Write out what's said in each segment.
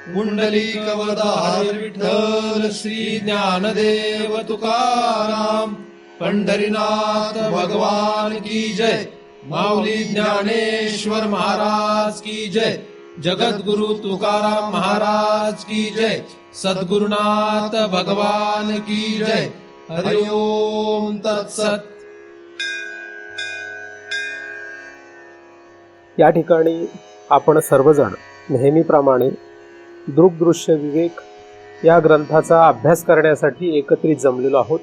पुंडलिकवरदार विठ्ठल श्री ज्ञानदेव तुकाराम, पंढरीनाथ भगवान की जय, माऊली ज्ञानेश्वर महाराज की जय, जगद्गुरु तुकाराम महाराज की जय, सद्गुरुनाथ भगवान की जय. हरि ओम तत्सत. या ठिकाणी आपण सर्वजण नेहमीप्रमाणे दृग्दृश्य विवेक या ग्रंथाचा अभ्यास करण्यासाठी एकत्रित जमलेलो आहोत.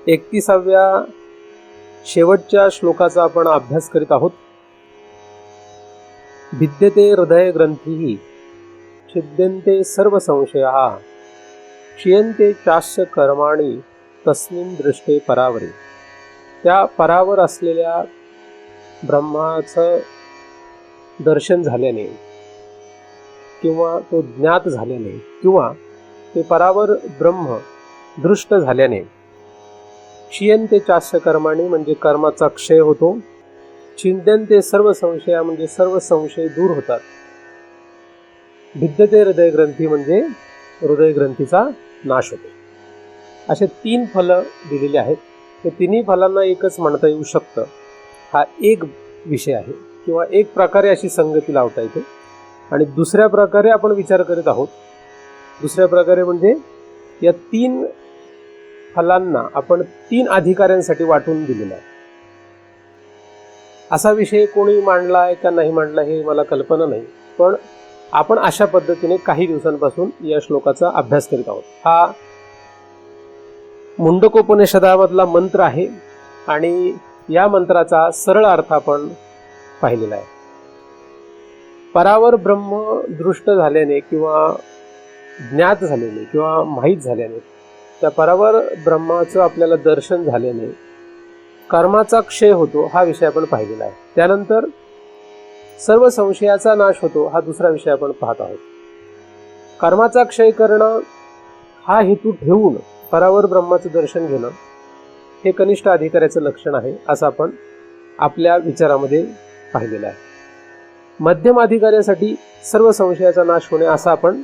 31व्या शेवटच्या श्लोकाचा आपण अभ्यास करीत आहोत. भिद्यते हृदय ग्रंथी छिद्यन्ते सर्व संशया, क्षीयन्ते चास्य कर्माणि तस्मिन् दृष्टे परावरे. त्या परावर असलेल्या ब्रह्माचं दर्शन झाल्याने किंवा तो ज्ञात झाल्याने किंवा ते परावर ब्रह्म दृष्ट झाल्याने क्षीयन्ते चास्य कर्माणि म्हणजे कर्माचा क्षय होतो. छिद्यन्ते सर्व संशया म्हणजे सर्व संशय दूर होतात. भिद्यते हृदय ग्रंथी म्हणजे हृदय ग्रंथीचा नाश होतो. असे 3 फलं दिलेली आहेत. ते तिन्ही फलांना एकच म्हणता येऊ शकतं. हा एक विषय आहे किंवा एक प्रकारे अशी संगती लावता येते. आणि दुसऱ्या प्रकारे आपण विचार करीत आहोत. दुसऱ्या प्रकारे म्हणजे या 3 फलांना आपण 3 अधिकाऱ्यांसाठी वाटून दिलेला आहे. असा विषय कोणी मांडलाय का नाही मांडला हे मला कल्पना नाही, पण आपण अशा पद्धतीने काही दिवसांपासून या श्लोकाचा अभ्यास करीत आहोत. हा मुंडकोपनिषदामधला मंत्र आहे आणि या मंत्राचा सरळ अर्थ आपण पाहिलेला आहे. परावर ब्रह्म दृष्ट झाल्याने किंवा ज्ञात झाल्याने किंवा माहीत झाल्याने, त्या परावर ब्रह्माचं आपल्याला दर्शन झाल्याने कर्माचा क्षय होतो हा विषय आपण पाहिलेला आहे. त्यानंतर सर्व संशयाचा नाश होतो हा दुसरा विषय आपण पाहत आहोत. कर्माचा क्षय करणं हा हेतू ठेवून परावर ब्रह्माचं दर्शन घेणं हे कनिष्ठ अधिकाऱ्याचं लक्षण आहे असं आपण आपल्या विचारामध्ये पाहिलेलं आहे. मध्यम अधिकाऱ्यासाठी सर्व संशयाचा नाश होणे असा आपण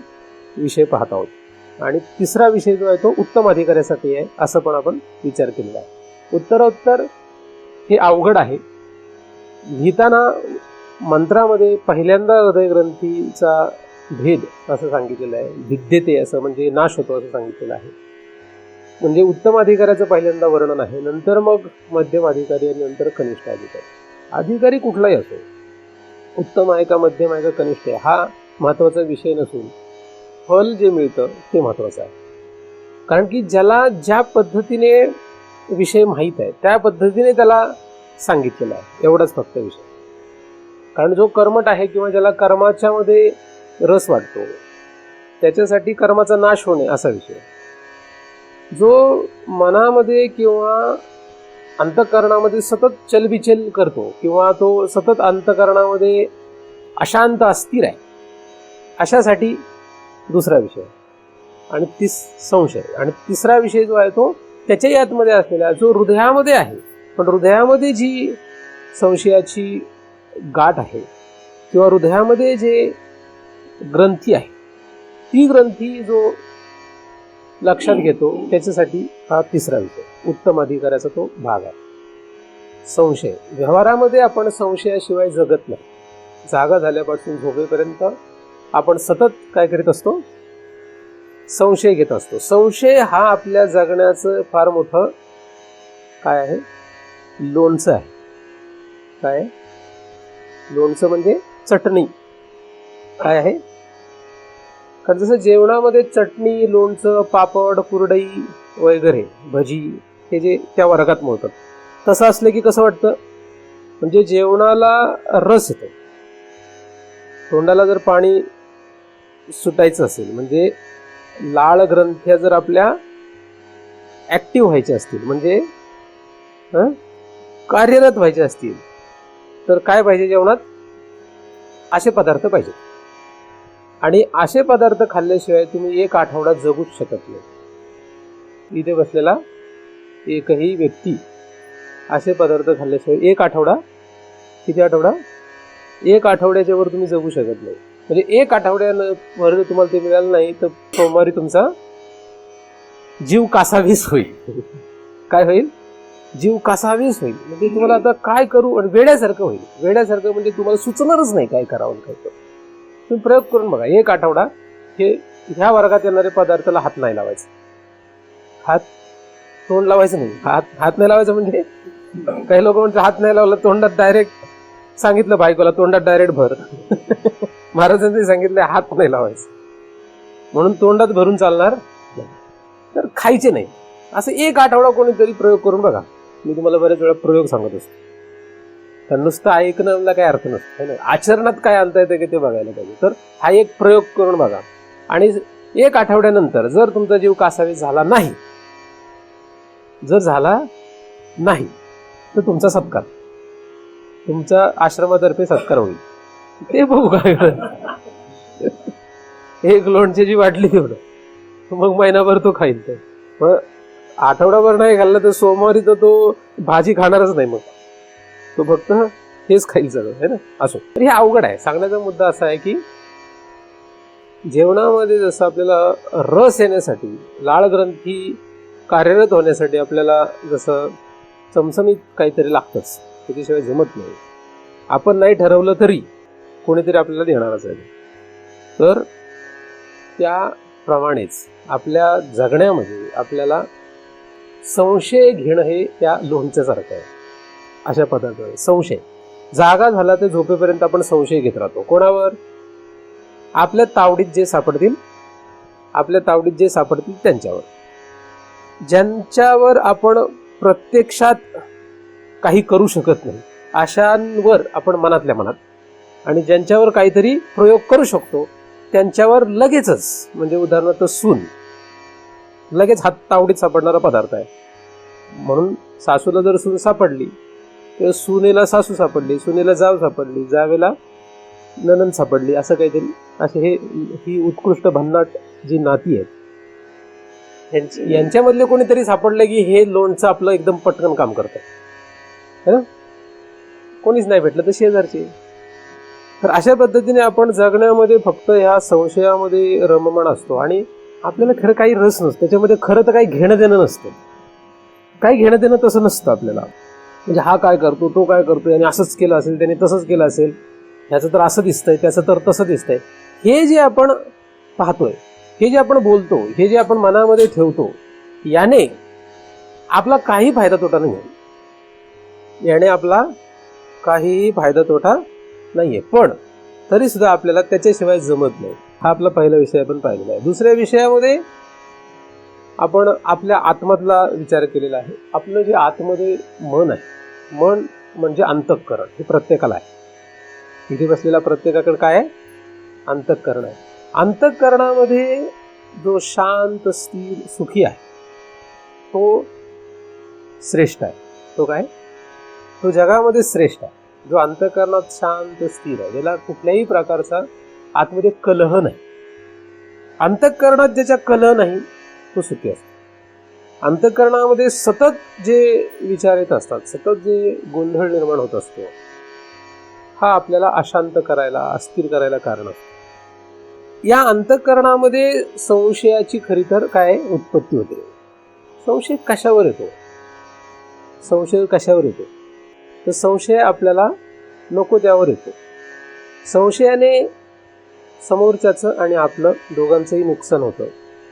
विषय पाहत आहोत. आणि तिसरा विषय जो आहे तो उत्तम अधिकाऱ्यासाठी आहे असं पण आपण विचार केलेला आहे. उत्तरोत्तर हे अवघड आहे. लिहिताना मंत्रामध्ये पहिल्यांदा हृदयग्रंथीचा भेद असं सांगितलेलं आहे. भिद्यते असं म्हणजे नाश होतो असं सांगितलेलं आहे. म्हणजे उत्तम अधिकाऱ्याचं पहिल्यांदा वर्णन आहे, नंतर मग मध्यम अधिकारी आणि नंतर कनिष्ठ अधिकारी. अधिकारी कुठलाही असो, उत्तम आहे का मध्यम आहे का कनिष्ठ आहे हा महत्त्वाचा विषय नसून फल जे मिळतं ते महत्त्वाचं आहे. कारण की ज्याला ज्या पद्धतीने विषय माहीत आहे त्या पद्धतीने त्याला सांगितलेला आहे, एवढाच फक्त विषय. कारण जो कर्मठ आहे किंवा ज्याला कर्माच्या मध्ये रस वाटतो त्याच्यासाठी कर्माचा नाश होणे असा विषय. जो मनामध्ये किंवा अंतःकरणामध्ये सतत चलबिचल करतो किंवा तो सतत अंतःकरणामध्ये अशांत अस्थिर आहे अशासाठी दुसरा विषय. आणि संशय. आणि तिसरा विषय जो आहे तो त्याच्याही आतमध्ये असलेला जो हृदयामध्ये आहे, पण हृदयामध्ये जी संशयाची गाठ आहे किंवा हृदयामध्ये जे ग्रंथी आहे ती ग्रंथी जो लक्षात घेतो त्याच्यासाठी हा तिसरा विषय उत्तम अधिकाऱ्याचा तो भाग आहे. संशय. व्यवहारामध्ये आपण संशयाशिवाय जगत नाही. जागा झाल्यापासून झोपेपर्यंत आपण सतत काय करीत असतो, संशय घेत असतो. संशय हा आपल्या जगण्याचं फार मोठं काय आहे, लोणचं आहे. काय लोणचं म्हणजे चटणी. काय आहे, कारण जसं जेवणामध्ये चटणी, लोणचं, पापड, कुरडई वगैरे, भजी हे जे त्या वर्गात मोडतात, तसं असलं की कसं वाटतं, म्हणजे जेवणाला रस येतो. तोंडाला जर पाणी सुटायचं असेल म्हणजे लाळ ग्रंथ्या जर आपल्या ॲक्टिव्ह व्हायच्या असतील म्हणजे कार्यरत व्हायचे असतील तर काय पाहिजे जेवणात, असे पदार्थ पाहिजेत. आणि असे पदार्थ खाल्ल्याशिवाय तुम्ही एक आठवडा जगूच शकत नाही. इथे बसलेला एकही व्यक्ती असे पदार्थ खाल्ल्याशिवाय एक आठवडा, किती आठवडा, एक आठवड्याच्या वर तुम्ही जगू शकत नाही. म्हणजे एक आठवड्यावर तुम्हाला ते मिळालं नाही तर सोमवारी तुमचा जीव कासावीस होईल. काय होईल? जीव कासावीस होईल. म्हणजे तुम्हाला आता काय करू, आणि वेड्यासारखं होईल. वेड्यासारखं म्हणजे तुम्हाला सुचणारच नाही काय करावं काय करू. तुम्ही प्रयोग करून बघा. एक आठवडा हे ह्या वर्गात येणारे पदार्थाला हात नाही लावायचा. हात तोंड लावायचं नाही. हात नाही लावायचं म्हणजे काही लोक म्हणतात हात नाही लावला तोंडात डायरेक्ट सांगितलं बायकोला तोंडात डायरेक्ट भर. महाराजांनी सांगितलं हात नाही लावायचं म्हणून तोंडात भरून चालणार नाही. तर खायचे नाही. असं एक आठवडा कोणीतरी प्रयोग करून बघा. मी तुम्हाला बऱ्याच वेळा प्रयोग सांगत असतो. तर नुसतं ऐकण्याला काही अर्थ नसतो ना, आचरणात काय आणता येतं की ते बघायला पाहिजे. तर हा एक प्रयोग करून बघा. आणि एक आठवड्यानंतर जर तुमचा जीव कासावीस झाला नाही, जर झाला नाही तर तुमचा सत्कार, तुमच्या आश्रमातर्फे सत्कार होईल. ते बघू काय एक लोणच्याची वाटली तेवढं मग महिनाभर तो खाईल. तर आठवडाभर नाही खाल्ला तर सोमवारी तर तो भाजी खाणारच नाही. मग तो फक्त हेच खाईल सगळं, है ना. असो, तर हे अवघड आहे. सांगण्याचा मुद्दा असा आहे की जेवणामध्ये जसं आपल्याला रस येण्यासाठी, लाळ ग्रंथी कार्यरत होण्यासाठी आपल्याला जसं चमचमीत काहीतरी लागतंच, त्याच्याशिवाय जमत नाही. आपण नाही ठरवलं तरी कोणीतरी आपल्याला देणारच आहे. तर त्याप्रमाणेच आपल्या जगण्यामध्ये आपल्याला संशय घेणं हे त्या लोणच्यासारखं आहे. अशा पद्धतीने संशय जागा झाला तर झोपेपर्यंत आपण संशय घेत राहतो. कोणावर? आपल्या तावडीत जे सापडतील, आपल्या तावडीत जे सापडतील त्यांच्यावर. ज्यांच्यावर आपण प्रत्यक्षात काही करू शकत नाही अशांवर आपण मनातल्या मनात, आणि ज्यांच्यावर काहीतरी प्रयोग करू शकतो त्यांच्यावर लगेचच, म्हणजे उदाहरणार्थ सून लगेच हात तावडीत सापडणारा पदार्थ आहे. म्हणून सासूला जर सून सापडली तर सुनेला सासू सापडली, सुनेला जाव सापडली, जावेला नणंद सापडली, असं काहीतरी. असे ही उत्कृष्ट भन्नाट जी नाती आहेत यांच्यामधले कोणीतरी सापडलं की हे लोणचं आपलं एकदम पटकन काम करतं, है ना. कोणीच नाही भेटलं तर शेजारचे. तर अशा पद्धतीने आपण जगण्यामध्ये फक्त ह्या संशयामध्ये रममाण असतो आणि आपल्याला खरं काही रस नसतो त्याच्यामध्ये. खरं तर काही घेणं देणं नसतं. काही घेणं देणं तसं नसतं आपल्याला. म्हणजे हा काय करतो, तो काय करतोय, आणि असंच केलं असेल, त्याने तसंच केलं असेल, ह्याचं तर असं दिसतंय, त्याचं तर तसं दिसतंय. हे जे आपण पाहतोय, हे जे आपण बोलतो, हे जे आपण मनामध्ये ठेवतो, याने आपला काही फायदा तोटा नाही आहे. याने आपला काहीही फायदा तोटा नाहीये. पण तरी सुद्धा आपल्याला त्याच्याशिवाय जमत नाही. हा आपला पहिला विषय आपण पाहिलेला आहे. दुसऱ्या विषयामध्ये आपण आपल्या आत्म्यातला विचार केलेला आहे. आपलं जे आतमध्ये मन आहे, मन म्हणजे अंतःकरण, हे प्रत्येकाला आहे. इथे बसलेला प्रत्येकाकडे काय आहे? अंतःकरण आहे. अंतःकरणामध्ये जो शांत, स्थिर, सुखी आहे तो श्रेष्ठ आहे. तो काय? तो जगामध्ये श्रेष्ठ आहे. जो अंतःकरणात शांत, स्थिर आहे, ज्याला कुठल्याही प्रकारचा आतमध्ये कलह नाही. अंतःकरणात ज्याच्या कलह नाही तो सुखी असतो. अंतःकरणामध्ये सतत जे विचार येत असतात, सतत जे गोंधळ निर्माण होत असतो, हा आपल्याला अशांत करायला, अस्थिर करायला कारण असतो. या अंतःकरणामध्ये संशयाची खरी तर काय उत्पत्ती होते. संशय कशावर येतो? संशय कशावर येतो? तर संशय आपल्याला नको त्यावर येतो. संशयाने समोरच्याचं आणि आपलं दोघांचंही नुकसान होतं,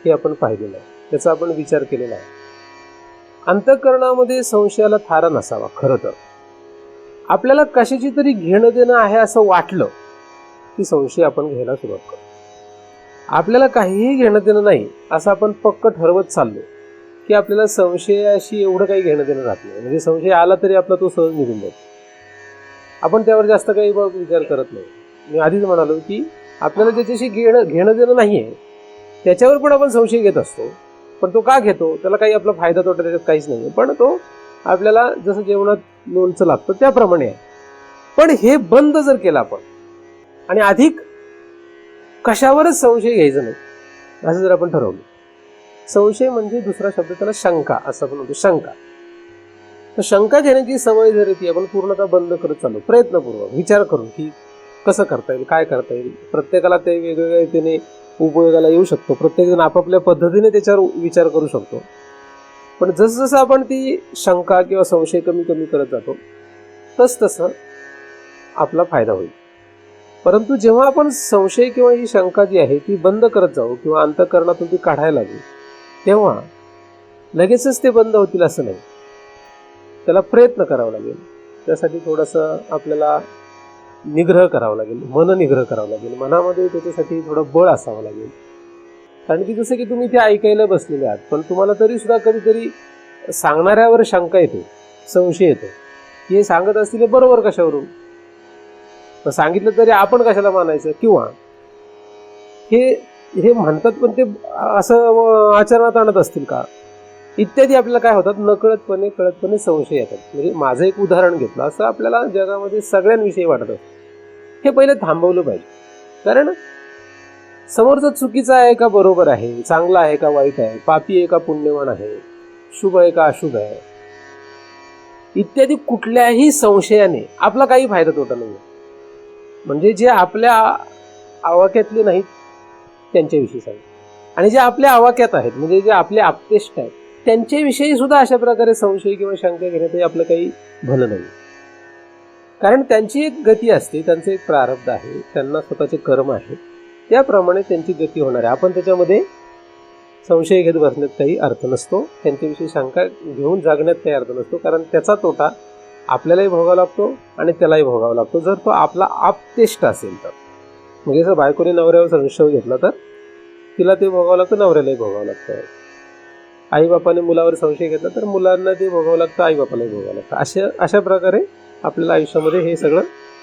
हे आपण पाहिलेलं आहे. त्याचा आपण विचार केलेला आहे. अंतःकरणामध्ये संशयाला थारा नसावा. खरं तर आपल्याला कशाची तरी घेणं देणं आहे असं वाटलं की संशय आपण घ्यायला सुरुवात करतो. आपल्याला काहीही घेणं देणं नाही असं आपण पक्क ठरवत चाललो की आपल्याला संशयाशी एवढं काही घेणं देणं राहत नाही. म्हणजे संशय आला तरी आपला तो सहज निघून जातो. आपण त्यावर जास्त काही विचार करत नाही. मी आधीच म्हणालो की आपल्याला ज्याच्याशी घेणं देणं नाही आहे त्याच्यावर पण आपण संशय घेत असतो. पण तो का घेतो? त्याला काही आपला फायदा तोटा त्याच्यात काहीच नाही. पण तो आपल्याला जसं जेवणात लोणचं लागतं त्याप्रमाणे आहे. पण हे बंद जर केलं आपण आणि अधिक कशावरच संशय घ्यायचा नाही असं जर आपण ठरवलं. संशय म्हणजे दुसरा शब्द त्याला शंका असं आपण म्हणतो. शंका. तर शंका घेण्याची सवय जर ती आपण पूर्णतः बंद करत चाललो, प्रयत्नपूर्वक विचार करून की कसं करता येईल, काय करता येईल. प्रत्येकाला ते वेगवेगळ्या रीतीने उपयोगाला येऊ शकतो. प्रत्येकजण आपापल्या पद्धतीने त्याच्यावर विचार करू शकतो. पण जसं आपण ती शंका किंवा संशय कमी कमी करत जातो तसं आपला फायदा होईल. परंतु जेव्हा आपण संशय किंवा ही शंका जी आहे ती बंद करत जाऊ किंवा अंतःकरणातून ती काढायला लागू, तेव्हा लगेचच ते बंद होतील असं नाही. त्याला प्रयत्न करावा लागेल. त्यासाठी थोडंसं आपल्याला निग्रह करावा लागेल, मननिग्रह करावा लागेल. मनामध्ये त्याच्यासाठी थोडं बळ असावं लागेल. कारण की जसं की तुम्ही ते ऐकायला बसलेले आहात, पण तुम्हाला तरी सुद्धा कधीतरी सांगणाऱ्यावर शंका येते, संशय येतो की हे सांगत असतील बरोबर कशावरून, सांगितलं तरी आपण कशाला मानायचं, किंवा हे म्हणतात पण ते असं आचरणात आणत असतील का, इत्यादी आपल्याला काय होतात, नकळतपणे कळतपणे संशय येतात. म्हणजे माझं एक उदाहरण घेतलं, असं आपल्याला जगामध्ये सगळ्यांविषयी वाटत असतं. हे पहिले थांबवलं पाहिजे. कारण समोरचा चुकीचा आहे का बरोबर आहे, चांगला आहे का वाईट आहे, पापी आहे का पुण्यवान आहे, शुभ आहे का अशुभ आहे, इत्यादी कुठल्याही संशयाने आपला काही फायदा तोटा नाही. म्हणजे जे आपल्या आवाक्यातले नाहीत त्यांच्याविषयी सांग, आणि जे आपल्या आवाक्यात आहेत म्हणजे जे आपले आप्तेष्ट आहेत त्यांच्याविषयी सुद्धा अशा प्रकारे संशय किंवा शंका घेण्यातही आपलं काही भलं नाही. कारण त्यांची एक गती असते, त्यांचं एक प्रारब्ध आहे, त्यांना स्वतःचे कर्म आहे, त्याप्रमाणे त्यांची गती होणार आहे. आपण त्याच्यामध्ये संशय घेत बसण्यात काही अर्थ नसतो, त्यांच्याविषयी शंका घेऊन जागण्यात काही अर्थ नसतो. कारण त्याचा तोटा आपल्यालाही भोगावा लागतो आणि त्यालाही भोगावा लागतो जर तो आपला आप्तेष्ट असेल तर. म्हणजे जर बायकोने नवऱ्यावर संशय घेतला तर तिला ते भोगावं लागतं, नवऱ्यालाही भोगावं लागतं. आईबापाने मुलावर संशय घेतला तर मुलांना ते भोगावं लागतं, आईबापालाही भोगावं लागतं. अशा प्रकारे आपल्याला आयुष्यामध्ये हे सगळं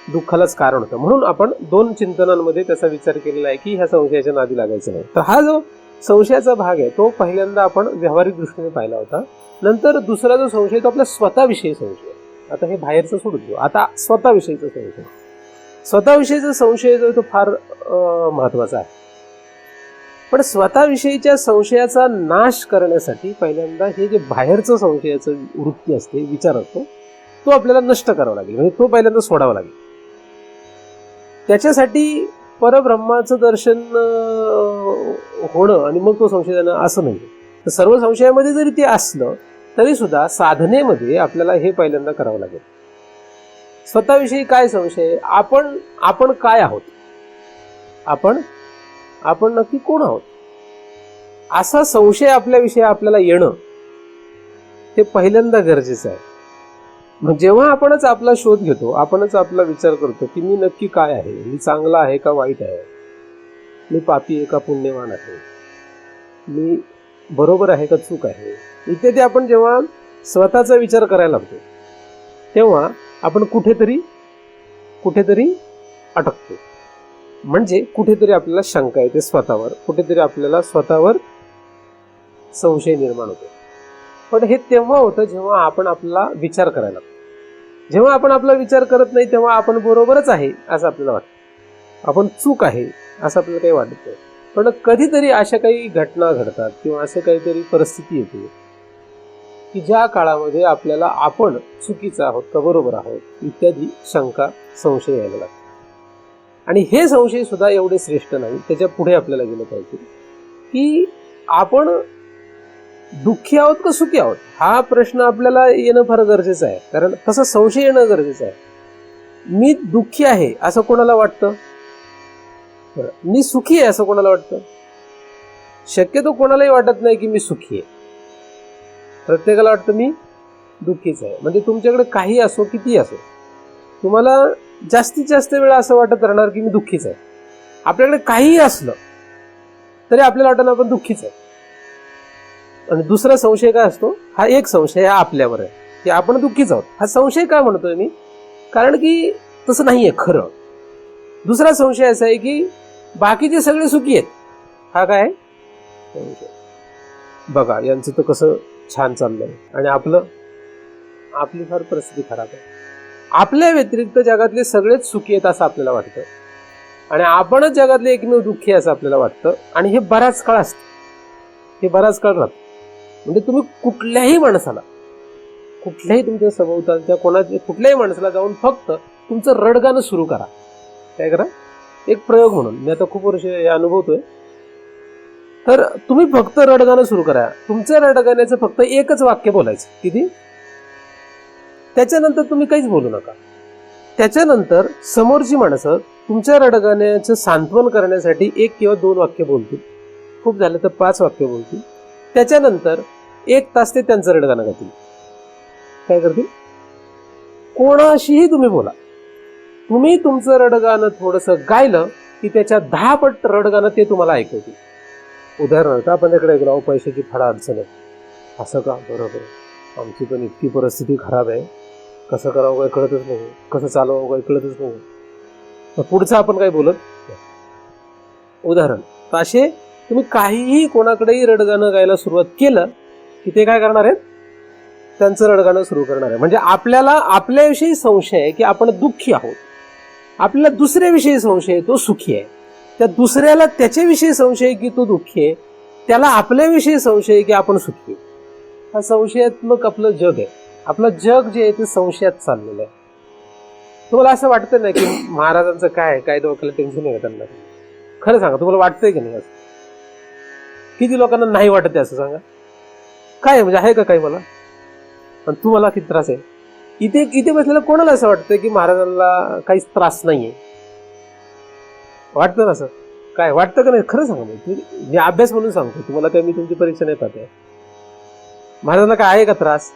दुःखालाच कारण होतं. म्हणून आपण 2 चिंतनांमध्ये त्याचा विचार केलेला आहे की ह्या संशयाच्या नादी लागायचं नाही. तर हा जो संशयाचा भाग आहे तो पहिल्यांदा आपण व्यावहारिक दृष्टीने पाहिला होता. नंतर दुसरा जो संशय तो आपल्या स्वतःविषयी संशय. आता हे बाहेरचं सोडून देऊ, आता स्वतःविषयीचा संशय. स्वतःविषयीचा संशय जो तो फार महत्वाचा आहे. पण स्वतःविषयीच्या संशयाचा नाश करण्यासाठी पहिल्यांदा हे जे बाहेरचं संशयाचं वृत्ती असते, विचार असतो, तो आपल्याला नष्ट करावा लागेल. म्हणजे तो पहिल्यांदा सोडावा लागेल. त्याच्यासाठी परब्रह्माचं दर्शन होणं आणि मग तो संशय जाणं असं नाही. तर सर्व संशयामध्ये जरी ते असलं तरी सुद्धा साधनेमध्ये आपल्याला हे पहिल्यांदा करावं लागेल. स्वतःविषयी काय संशय, आपण काय आहोत, आपण नक्की कोण आहोत, असा संशय आपल्याविषयी आपल्याला येणं हे पहिल्यांदा गरजेचं आहे. मग जेव्हा आपणच आपला शोध घेतो, आपणच आपला विचार करतो की मी नक्की काय आहे, मी चांगला आहे का वाईट आहे, मी पापी आहे का पुण्यवान आहे, मी बरोबर आहे का चूक आहे, इत्यादी आपण जेव्हा स्वतःचा विचार करायला लागतो तेव्हा आपण कुठेतरी अटकतो. म्हणजे कुठेतरी आपल्याला शंका येते स्वतःवर, कुठेतरी आपल्याला स्वतःवर संशय निर्माण होतो. पण हे तेव्हा होतं जेव्हा आपण आपला विचार करायला लागतो. जेव्हा आपण आपला विचार करत नाही तेव्हा आपण बरोबरच आहे असं आपल्याला वाटतं, आपण चूक आहे असं आपल्याला काही वाटत नाही. पण कधीतरी अशा काही घटना घडतात किंवा असं काहीतरी परिस्थिती येते की ज्या काळामध्ये आपल्याला आपण चुकीचं आहोत का बरोबर आहोत इत्यादी शंका संशय यायला लागतात. आणि हे संशय सुद्धा एवढे श्रेष्ठ नाही, त्याच्या पुढे आपल्याला गेलं पाहिजे की आपण दुःखी आहोत का सुखी आहोत, हा प्रश्न आपल्याला येणं फार गरजेचं आहे. कारण तसं संशय येणं गरजेचं आहे. मी दुःखी आहे असं कोणाला वाटतं, मी सुखी आहे असं कोणाला वाटतं? शक्यतो कोणालाही वाटत नाही की मी सुखी आहे. प्रत्येकाला वाटतं मी दुःखीच आहे. म्हणजे तुमच्याकडे काही असो, किती असो, तुम्हाला जास्तीत जास्त वेळा असं वाटत राहणार की मी दुःखीच आहे. आपल्याकडे काहीही असलं तरी आपल्याला वाटतं आपण दुःखीच आहे. आणि दुसरा संशय काय असतो, हा एक संशय हा आपल्यावर आहे की आपण दुःखीच आहोत. हा संशय काय म्हणतोय मी, कारण की तसं नाहीये खरं. दुसरा संशय असा आहे की बाकीचे सगळे सुखी आहेत. हा काय संशय, बघा यांचं तर कसं छान चाललंय आणि आपली फार परिस्थिती खराब आहे. आपल्या व्यतिरिक्त जगातले सगळेच सुखी आहेत असं आपल्याला वाटतं आणि आपणच जगातले एकमेव दुःखी असं आपल्याला वाटतं. आणि हे बराच काळ असतं, हे बराच काळ राहतं. म्हणजे तुम्ही कुठल्याही माणसाला, कुठल्याही तुमच्या सभोवतालच्या कुठल्याही माणसाला जाऊन फक्त तुमचं रडगाणं सुरू करा, काय करा, एक प्रयोग म्हणून, मी आता खूप वर्ष हे अनुभवतोय, तर तुम्ही फक्त रडगाणं सुरू करा. तुमचं रडगाण्याचं फक्त एकच वाक्य बोलायचं. किती? त्याच्यानंतर तुम्ही काहीच बोलू नका. त्याच्यानंतर समोरची माणसं तुमच्या रडगाण्याचं सांत्वन करण्यासाठी 1 किंवा 2 वाक्य बोलतील. खूप झालं तर 5 वाक्य बोलतील. त्याच्यानंतर 1 तास ते त्यांचं रडगाणं गातील. काय करतील? कोणाशीही तुम्ही बोला. तुम्ही तुमचं रडगाणं थोडंसं गायलं की त्याच्या 10 पट रडगाणं ते तुम्हाला ऐकवतील. उदाहरणार्थ आपण त्याकडे गेलो, पैशाची फार अडचण आहे. असं का? बरोबर, आमची पण इतकी परिस्थिती खराब आहे, कसं करावं काही कळतच नाही, कसं चालवावं काही कळतच नाही. मग पुढचं आपण काही बोलत उदाहरण. तर असे तुम्ही काहीही कोणाकडेही रडगाणं गायला सुरुवात केलं की ते काय करणार आहेत? त्यांचं रडगाणं सुरू करणार आहे. म्हणजे आपल्याला आपल्याविषयी संशय आहे की आपण दुःखी आहोत, आपल्याला दुसऱ्याविषयी संशय आहे तो सुखी आहे, त्या दुसऱ्याला त्याच्याविषयी संशय आहे की तो दुःखी आहे, त्याला आपल्याविषयी संशय आहे की आपण सुखी आहे. हा संशयात्मक आपलं जग आहे. आपलं जग जे आहे ते संशयात चाललेलं आहे. तुम्हाला असं वाटतं नाही की महाराजांचं काय डोक्याला टेन्शन आहे का त्यांना? खरं सांगा, तुम्हाला वाटतंय की नाही असं? किती लोकांना नाही वाटत आहे असं सांगा? काय म्हणजे आहे का काही? मला आणि तुम्हाला किती त्रास आहे? इथे बसलेलं कोणाला असं वाटतं की महाराजांना काहीच त्रास नाहीये? वाटतं ना असं? काय वाटतं का नाही? खरं सांगा. मी अभ्यास म्हणून सांगतो तुम्हाला, काय मी तुमची परीक्षा नाही पाहते. महाराजांना काय आहे का त्रास?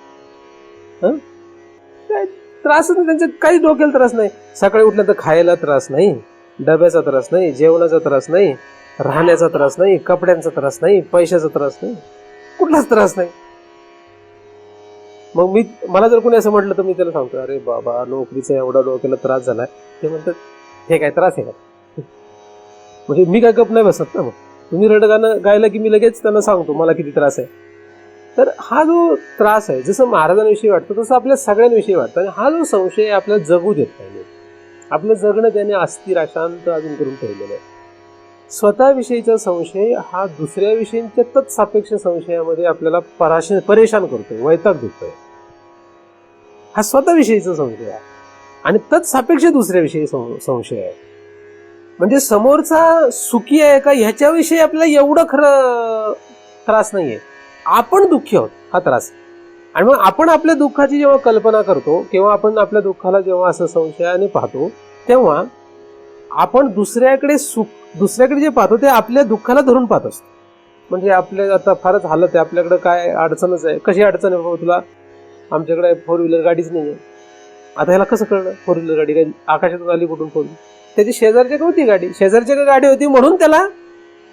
काय त्रास नाही त्यांच्या, काही डोक्याला त्रास नाही. सकाळी उठल्यानंतर खायला त्रास नाही, डब्याचा त्रास नाही, जेवणाचा त्रास नाही, राहण्याचा त्रास नाही, कपड्यांचा त्रास नाही, पैशाचा त्रास नाही, कुठलाच त्रास नाही. मग मला जर कोणी असं म्हटलं तर मी त्याला सांगतो, अरे बाबा नोकरीचा एवढा डोक्याला त्रास झालाय. ते म्हणतात हे काय त्रास आहे का? म्हणजे मी काय गप नाही बसत ना. मग तुम्ही रडगाणं गायला की मी लगेच त्यांना सांगतो मला किती त्रास आहे. तर हा जो त्रास आहे, जसं महाराजांविषयी वाटतं तसं आपल्या सगळ्यांविषयी वाटतं. आणि हा जो संशय आपल्याला जगू देत नाही. आपलं जगणं त्याने अस्थिर अशांत अजून करून ठेवलेलं आहे. स्वतःविषयीचा संशय हा दुसऱ्याविषयीच्या तत्सापेक्ष संशयामध्ये आपल्याला परेशान करतोय, वैताग देतोय. हा स्वतःविषयीचा संशय आहे. आणि तत्सापेक्ष दुसऱ्याविषयी संशय आहे. म्हणजे समोरचा सुखी आहे का ह्याच्याविषयी आपल्याला एवढं खरं त्रास नाहीये. आपण दुःखी आहोत हा त्रास. आणि मग आपण आपल्या दुःखाची जेव्हा कल्पना करतो किंवा आपण आपल्या दुःखाला जेव्हा असं संशयाने पाहतो, तेव्हा आपण दुसऱ्याकडे जे पाहतो ते आपल्या दुःखाला धरून पाहत असतो. म्हणजे आपल्या आता फारच हालत आहे, आपल्याकडे काय अडचणच आहे. कशी अडचण आहे बाबा तुला? आमच्याकडे 4 व्हीलर गाडीच नाही आहे. आता ह्याला कसं कळलं 4 व्हीलर गाडी काय आकाशातून आली कुठून फोडली? त्याची शेजारच्याकडे होती गाडी, शेजारच्याकडे गाडी होती म्हणून त्याला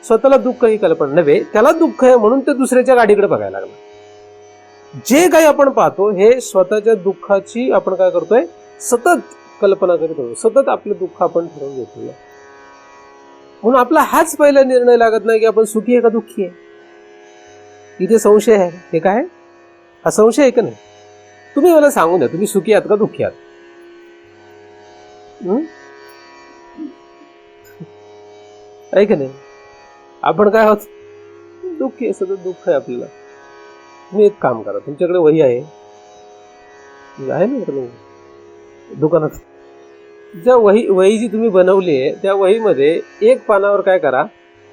स्वतःला दुःख ही कल्पना नव्हे, त्याला दुःख आहे म्हणून ते दुसऱ्याच्या गाडीकडे बघायला लागला. जे काही आपण पाहतो हे स्वतःच्या दुःखाची आपण काय करतोय? सतत कल्पना करीत होतो, सतत आपलं दुःख आपण ठरवून घेतोय. म्हणून आपला हाच पहिला निर्णय लागत नाही की आपण सुखी आहे का दुःखी आहे. इथे संशय आहे. हे काय? हा संशय आहे का नाही? तुम्ही मला सांगून द्या, तुम्ही सुखी आहात का दुःखी आहात? आहे का नाही? आपण काय आहोत? दुःखी आहे, सतत दुःख आहे आपल्याला. तुम्ही एक काम करा, तुमच्याकडे वही आहे ना दुकानात, ज्या वही जी तुम्ही बनवली आहे त्या वहीमध्ये 1 पानावर काय करा,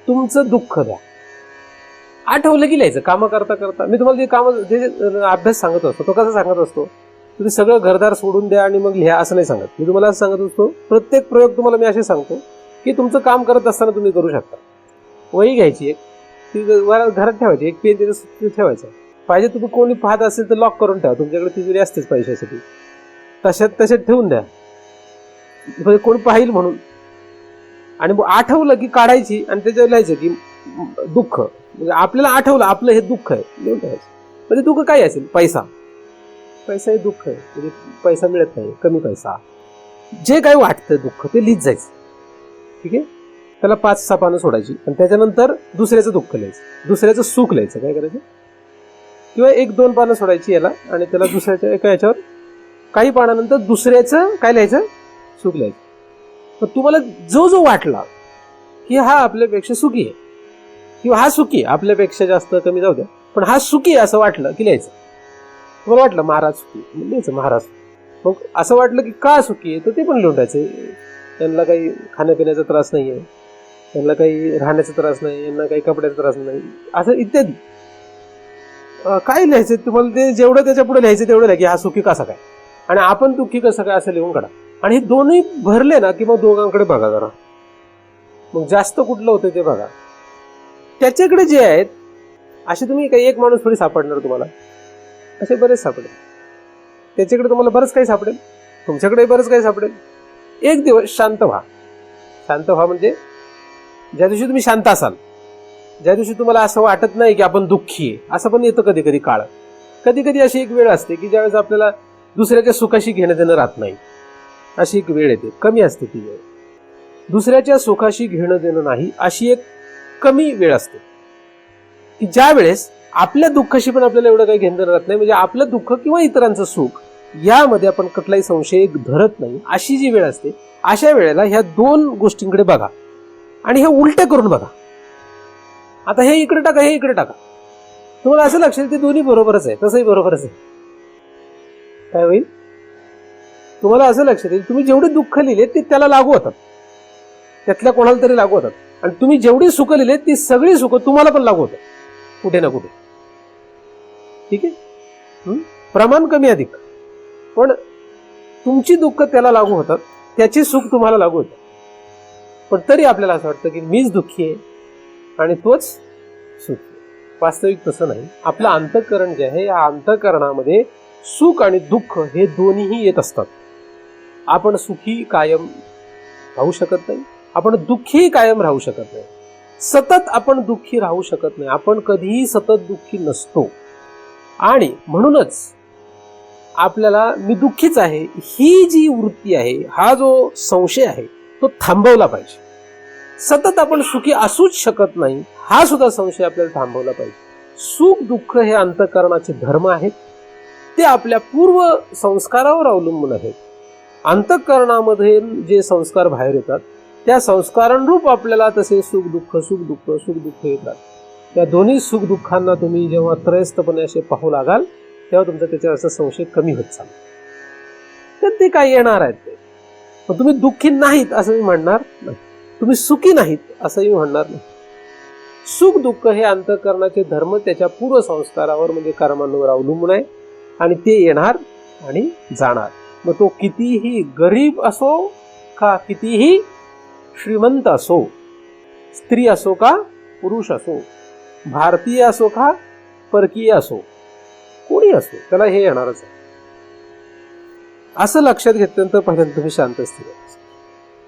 तुमचं दुःख द्या. आठवलं की लिहायचं कामं करता करता. मी तुम्हाला जे अभ्यास सांगत असतो तो कसा सांगत असतो, तुम्ही सगळं घरदार सोडून द्या आणि मग लिहा असं नाही सांगत. मी तुम्हाला असं सांगत असतो, प्रत्येक प्रयोग तुम्हाला मी असे सांगतो की तुमचं काम करत असताना तुम्ही करू शकता. वही घ्यायची, एक ती घरात ठेवायची, एक पेन त्याच्यात ठेवायचं. पाहिजे तुम्ही कोणी पाहत असेल तर लॉक करून ठेवा, तुमच्याकडे तिजोरी असतेच पैशासाठी, तशात ठेवून द्या, कोणी पाहिल म्हणून. आणि आठवलं की काढायची आणि त्याच्यावर लिहायचं की दुःख, म्हणजे आपल्याला आठवलं आपलं हे दुःख आहे लिहून ठेवायचं. म्हणजे दुःख काय असेल? पैसा हे दुःख आहे, म्हणजे पैसा मिळत नाही, कमी पैसा, जे काही वाटतं दुःख ते लिहित जायचं. ठीक आहे, त्याला 5-6 पानं सोडायची आणि त्याच्यानंतर दुसऱ्याचं दुःख लिहायचं, दुसऱ्याचं सुख लिहायचं. काय करायचं? किंवा 1-2 पानं सोडायची याला आणि त्याला दुसऱ्याच्या एका याच्यावर काही पानानंतर दुसऱ्याचं काय लिहायचं? सुख लिहायचं. पण तुम्हाला जो वाटला की हा आपल्यापेक्षा सुखी आहे किंवा हा सुखी आहे, आपल्यापेक्षा जास्त कमी जाऊ द्या, पण हा सुखी आहे असं वाटलं की लिहायचं. तुम्हाला वाटलं महाराज सुखी, लिहायचं महाराज. मग असं वाटलं की का सुखी आहे तर ते पण लिहून द्यायचं. यांना काही खाण्यापिण्याचा त्रास नाही आहे, यांना काही राहण्याचा त्रास नाही, यांना काही कपड्याचा त्रास नाही, असं इत्यादी. काय लिहायचं तुम्हाला, ते जेवढं त्याच्या पुढे लिहायचं तेवढं लिहा की हा सुखी कसा काय आणि आपण दुःखी कसं काय असं लिहून काढा. आणि हे दोन्ही भरले ना की मग दोघांकडे बघा जरा, मग जास्त कुठलं होतं ते बघा. त्याच्याकडे जे आहेत असे तुम्ही काही एक माणूस थोडी सापडणार तुम्हाला, असे बरेच सापडेल. त्याच्याकडे तुम्हाला बरंच काही सापडेल, तुमच्याकडे बरंच काही सापडेल. एक दिवस शांत व्हा. शांत व्हा म्हणजे ज्या दिवशी तुम्ही शांत असाल, ज्या दिवशी तुम्हाला असं वाटत नाही की आपण दुःखी आहे, असं पण येतं कधी कधी काळ. कधी कधी अशी एक वेळ असते की ज्यावेळेस आपल्याला दुसऱ्याच्या सुखाशी घेणं देणं राहत नाही, अशी एक वेळ येते. कमी असते ती वेळ, दुसऱ्याच्या सुखाशी घेणं देणं नाही अशी एक कमी वेळ असते की ज्या वेळेस आपल्या दुःखाशी पण आपल्याला एवढं काही घेणं राहत नाही. म्हणजे आपलं दुःख किंवा इतरांचं सुख यामध्ये आपण कुठलाही संशय धरत नाही, अशी जी वेळ असते. अशा वेळेला ह्या दोन गोष्टींकडे बघा आणि हे उलटे करून बघा. आता हे इकडे टाका, हे इकडे टाका, तुम्हाला असं लक्षात येईल ते दोन्ही बरोबरच आहे, तसंही बरोबरच आहे. काय होईल, तुम्हाला असं लक्षात येईल तुम्ही जेवढे दुःख लिहिले ते त्याला लागू होतात, त्यातल्या कोणाला तरी लागू होतात. आणि तुम्ही जेवढी सुख लिहिले ती सगळी सुख तुम्हाला पण लागू होतात कुठे ना कुठे. ठीक आहे, प्रमाण कमी अधिक, पण तुमची दुःख त्याला लागू होतात, त्याची सुख तुम्हाला लागू होतं. पण तरी आपल्याला असं वाटतं की मीच दुःखी आहे आणि तोच सुखी. वास्तविक तसं नाही. आपलं अंतःकरण जे आहे, या अंतःकरणामध्ये सुख आणि दुःख हे दोन्हीही येत असतात. आपण सुखी कायम राहू शकत नाही, आपण दुःखी कायम राहू शकत नाही, सतत आपण दुःखी राहू शकत नाही, आपण कधीही सतत दुःखी नसतो. आणि म्हणूनच आपल्याला मी दुःखीच आहे ही जी वृत्ती आहे, हा जो संशय आहे तो थांबवला पाहिजे. सतत आपण सुखी असूच शकत नाही हा सुद्धा संशय आपल्याला थांबवला पाहिजे. सुख दुःख हे अंतःकरणाचे धर्म आहेत, ते आपल्या पूर्व संस्कारावर अवलंबून आहेत. अंतःकरणामध्ये जे संस्कार बाहेर येतात त्या संस्कारांरूप आपल्याला तसे सुख दुःख येतात. त्या दोन्ही सुख दुःखांना तुम्ही जेव्हा त्रयस्थपणे असे पाहू लागाल तेव्हा तुमचा त्याच्यावर असा संशय कमी होत चालला. तर ते काय येणार आहेत ते. पण तुम्ही दुःखी नाहीत असं मी म्हणणार नाही, तुम्ही सुखी नाहीत असंही म्हणणार नाही. सुख दुःख हे अंतःकरणाचे धर्म त्याच्या पूर्व संस्कारावर म्हणजे कर्मांवर अवलंबून आहे आणि ते येणार आणि जाणार. मग तो कितीही गरीब असो का कितीही श्रीमंत असो, स्त्री असो का पुरुष असो, भारतीय असो का परकीय असो, कोणी असो, त्याला हे येणारच आहे. असं लक्षात घेतल्यानंतर पहिल्यांदा तुम्ही शांत स्थिर.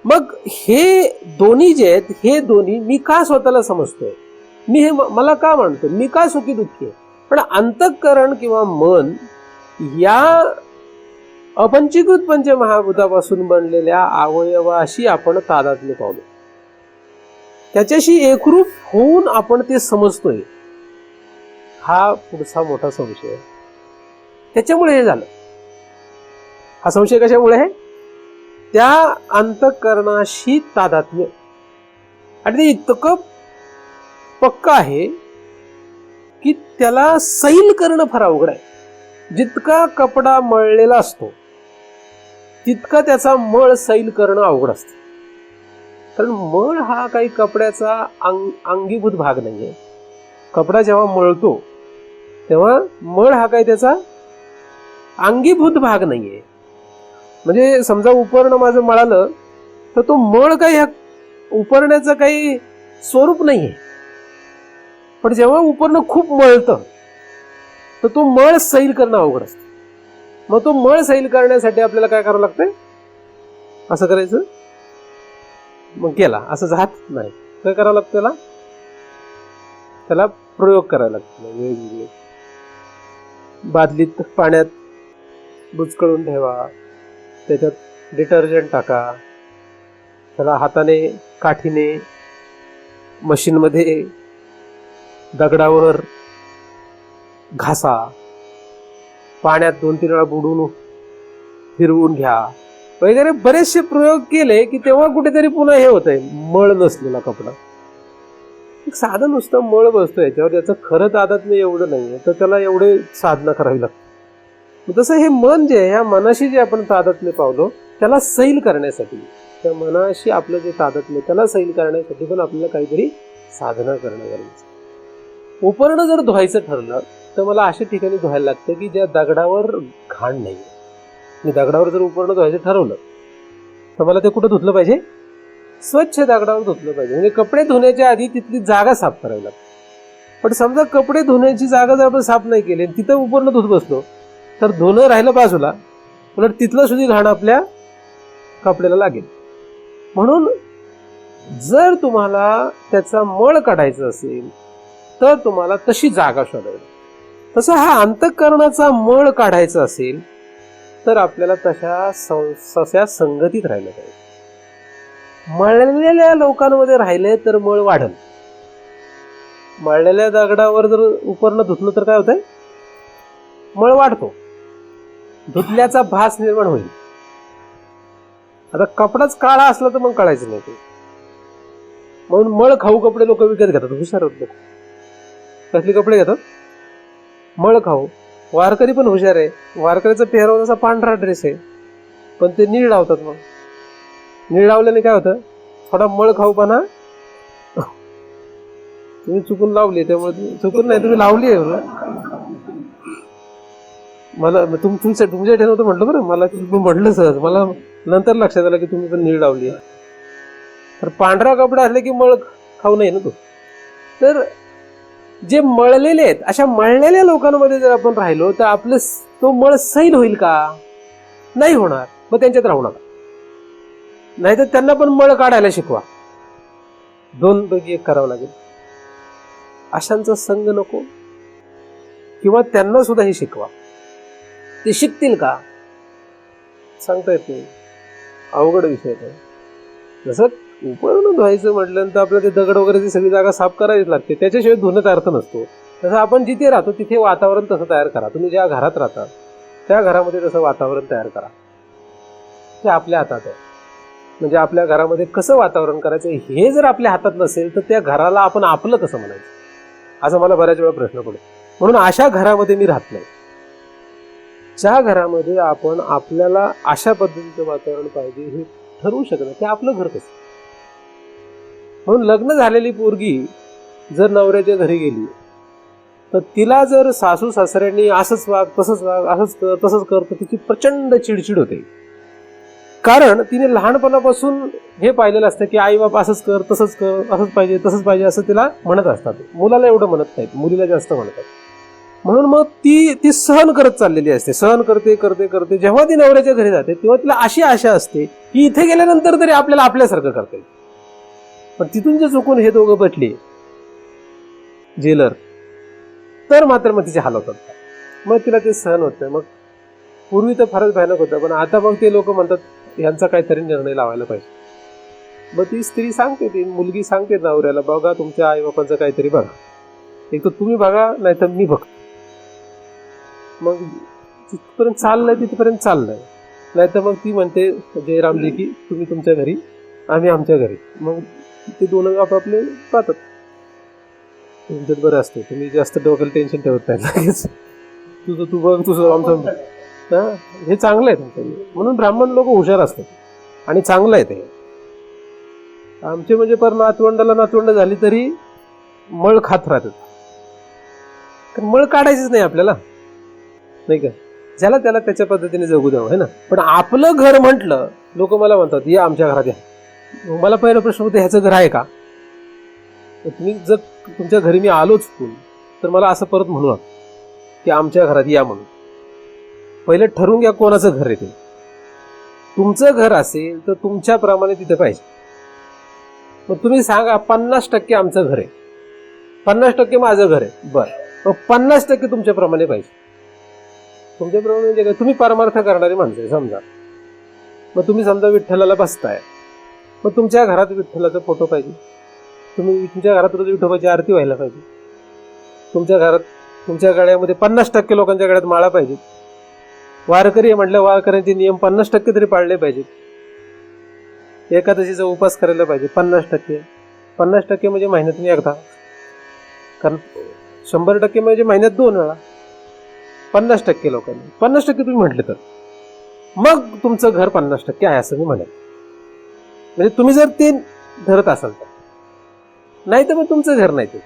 मग हे दोन्ही जे आहेत हे दोन्ही मी का स्वतःला समजतोय, मी हे मला का मानतो, मी का सुखी दुःखी आहे. पण अंतःकरण किंवा मन या अपंचीकृत पंचमहाभूतापासून बनलेल्या अवयवाशी आपण तादात्म्य पावलो, त्याच्याशी एकरूप होऊन आपण ते समजतोय. हा पुढचा मोठा संशय आहे. त्याच्यामुळे हे झालं. हा संशय कशामुळे आहे, त्या अंतःकरणाशी तादात्म्य. आणि ते इतकं पक्का आहे की त्याला सैल करणं फार अवघड आहे. जितका कपडा मळलेला असतो तितका त्याचा मळ सैल करणं अवघड असतं. कारण मळ हा काही कपड्याचा अंगीभूत भाग नाहीये. कपडा जेव्हा मळतो तेव्हा मळ हा काही त्याचा अंगीभूत भाग नाहीये. म्हणजे समजा उपरणं माझं मळालं तर तो मळ काही ह्या उपरण्याचं काही स्वरूप नाहीये. पण जेव्हा उपरणं खूप मळतं तर तो मळ सैल करणं अवघड असतं. मग तो मळ सैल करण्यासाठी आपल्याला काय करावं लागतंय, असं करायचं, मग केला असं जात नाही. काय करावं लागतं, त्याला प्रयोग करायला लागतो. वेगवेगळे बादलीत पाण्यात बुचकळून ठेवा, त्याच्यात डिटर्जंट टाका, त्याला हाताने काठीने मशीनमध्ये दगडावर घासा, पाण्यात 2-3 वेळा बुडून फिरवून घ्या वगैरे बरेचसे प्रयोग केले की तेव्हा कुठेतरी पुन्हा हे होतंय, मळ नसलेला कपडा. एक साधं नुसतं मळ बसतो याच्यावर, त्याचं खरं तादात्म्य एवढं नाहीये तर त्याला एवढे साधना करावी लागते. तसं हे मन जे आहे, ह्या मनाशी जे आपण तादात्म्य पावलो त्याला सैल करण्यासाठी त्या मनाशी आपलं जे तादात्म्य त्याला सैल करण्यासाठी पण आपल्याला काहीतरी साधना करणं गरजेचं. उपरणं जर धुवायचं ठरलं तर मला अशा ठिकाणी धुवायला लागतं की ज्या दगडावर घाण नाही. मी दगडावर जर उपरणं धुवायचं ठरवलं तर मला ते कुठं धुतलं पाहिजे? स्वच्छ दगडावर धुतलं पाहिजे. म्हणजे कपडे धुण्याच्या आधी तिथली जागा साफ करावी लागते. पण समजा कपडे धुण्याची जागा जर आपण साफ नाही केली तिथं उपरणं धुत बसलो तर धुणं राहिलं बाजूला, उलट तिथलं सुद्धा घाण आपल्या कपड्याला लागेल. म्हणून जर तुम्हाला त्याचा मळ काढायचा असेल तर तुम्हाला तशी जागा शोधावी. तसा हा अंतःकरणाचा मळ काढायचा असेल तर आपल्याला तशा संगतीत राहिलं पाहिजे. मळलेल्या लोकांमध्ये राहिले तर मळ वाढल. मळलेल्या दगडावर जर उपरणं धुतलं तर काय होतंय? मळ वाढतो, धुतल्याचा भास निर्माण होईल. आता कपडाच काळा असला तर मग कळायचं नाही ते. म्हणून मळ खाऊ कपडे लोक विकत घेतात. हुशार होत लोक. कसले कपडे घेतात? मळ खाऊ. वारकरी पण हुशार आहे. वारकऱ्याचा पेहराव तसा पांढरा ड्रेस आहे पण ते नीळ लावतात. मग नीळ लावल्याने काय होतं? थोडा मळ खाऊपणा. तुम्ही चुकून लावली, त्यामुळे चुकून नाही तुम्ही लावली आहे. मला तुमच्या ठेवतं म्हटलं बरं, मला म्हटलं सहज, मला नंतर लक्षात आलं की तुम्ही पण नीळ लावली. तर पांढरा कपडा असले की मळ खाऊ नाही ना तो. तर जे मळलेले आहेत अशा मळलेल्या लोकांमध्ये जर आपण राहिलो तर आपलं तो मळ सैल होईल का? नाही होणार. मग त्यांच्यात राहू नका. नाहीतर त्यांना पण मळ काढायला शिकवा. दोन पैकी एक करावं लागेल. अशांचा संग नको, किंवा त्यांना सुद्धा हे शिकवा. ते शिकतील का सांगता येत नाही. अवघड विषय आहे. जसं उपरणं धुवायचं म्हटल्यानंतर आपल्याला ते दगड वगैरे सगळी जागा साफ करावीच लागते. त्याच्याशिवाय धुण्याचा अर्थ नसतो. तसं आपण जिथे राहतो तिथे वातावरण तसं तयार करा. तुम्ही ज्या घरात राहता त्या घरामध्ये तसं वातावरण तयार करा. ते आपल्या हातात आहे. म्हणजे आपल्या घरामध्ये कसं वातावरण करायचं हे जर आपल्या हातात नसेल तर त्या घराला आपण आपलं कसं म्हणायचं, असा मला बऱ्याच वेळा प्रश्न पडतो. म्हणून अशा घरामध्ये मी राहत नाही. ज्या घरामध्ये आपण आपल्याला अशा पद्धतीचं वातावरण पाहिजे हे ठरवू शकत, ते आपलं घर कसं. म्हणून लग्न झालेली पोरगी जर नवऱ्याच्या घरी गेली तर तिला जर सासू सासऱ्यांनी असंच वाग, तसंच वाग, असंच कर, तसंच कर, तर तिची प्रचंड चिडचिड होते. कारण तिने लहानपणापासून हे पाहिलेलं असतं की आई बाप असंच कर, तसंच कर, असंच पाहिजे, तसंच पाहिजे असं तिला म्हणत असतात. मुलाला एवढं म्हणत नाहीत, मुलीला जास्त म्हणतात. म्हणून मग ती सहन करत चाललेली असते. सहन करते करते करते जेव्हा ती नवऱ्याच्या घरी जाते तेव्हा तिला अशी आशा असते की इथे गेल्यानंतर तरी आपल्याला आपल्यासारखं करता येईल. पण तिथून जे चुकून हे दोघं भेटले जेलर, तर मात्र मग तिचे हाल होतात. मग तिला ते सहन होत नाही. मग पूर्वी तर फारच भयानक होतं, पण आता मग ते लोक म्हणतात यांचा काहीतरी निर्णय लावायला पाहिजे. मग ती स्त्री सांगते, ती मुलगी सांगते नवऱ्याला, बघा तुमच्या आई बापांचं काहीतरी बघा. एक तर तुम्ही बघा, नाही तर मी बघतो. मग जिथपर्यंत चाललंय तिथपर्यंत चाललंय. नाही तर मग ती म्हणते जयरामजी की तुम्ही तुमच्या घरी, आम्ही आमच्या घरी. मग ते दोन आपापले पाहतात. तुमच्यात बरं असतं, तुम्ही जास्त डोक्याला टेन्शन ठेवत नाही. लगेच तुझं तू बघ, तुझं आमचं. हे चांगलं आहे तुमचं. म्हणून ब्राह्मण लोक हुशार असतात आणि चांगलं आहे ते. आमचे म्हणजे पर नातवंड झाली तरी मळ खात राहतात. कारण मळ काढायचीच नाही आपल्याला, नाही का. ज्याला त्याला त्याच्या पद्धतीने जगू द्यावं, है ना. पण आपलं घर म्हटलं, लोक मला म्हणतात या आमच्या घरात या. मला पहिला प्रश्न होतो, ह्याचं घर आहे का? तुम्ही जर तुमच्या घरी मी आलो चुकून तर मला असं परत म्हणू नका की आमच्या घरात या म्हणून. पहिले ठरवून घ्या कोणाचं घर आहे ते. तुमचं घर असेल तर तुमच्याप्रमाणे तिथे पाहिजे. मग तुम्ही सांगा 50% आमचं घर आहे, 50% माझं घर आहे. बरं, मग 50% तुमच्याप्रमाणे पाहिजे. तुमच्याप्रमाणे म्हणजे काय? तुम्ही परमार्थ करणारी माणसं आहे समजा. मग तुम्ही समजा विठ्ठलाला बसताय, मग तुमच्या घरात विठ्ठलाचा फोटो पाहिजे. तुम्ही तुमच्या घरात रोज विठोबाची आरती व्हायला पाहिजे. तुमच्या घरात, तुमच्या गळ्यामध्ये 50% लोकांच्या गळ्यात माळा पाहिजे. वारकरी म्हटलं, वारकऱ्यांचे नियम 50% तरी पाळले पाहिजेत. एकादशीचा उपास करायला पाहिजे 50%. 50% म्हणजे महिन्यातून एकदा. कारण 100% म्हणजे महिन्यात 2 वेळा. 50% लोकांनी, 50% तुम्ही म्हटले तर मग तुमचं घर 50% आहे असं मी म्हणेन. म्हणजे तुम्ही जर ते धरत असाल तर, नाही तर मग तुमचं घर नाही ते.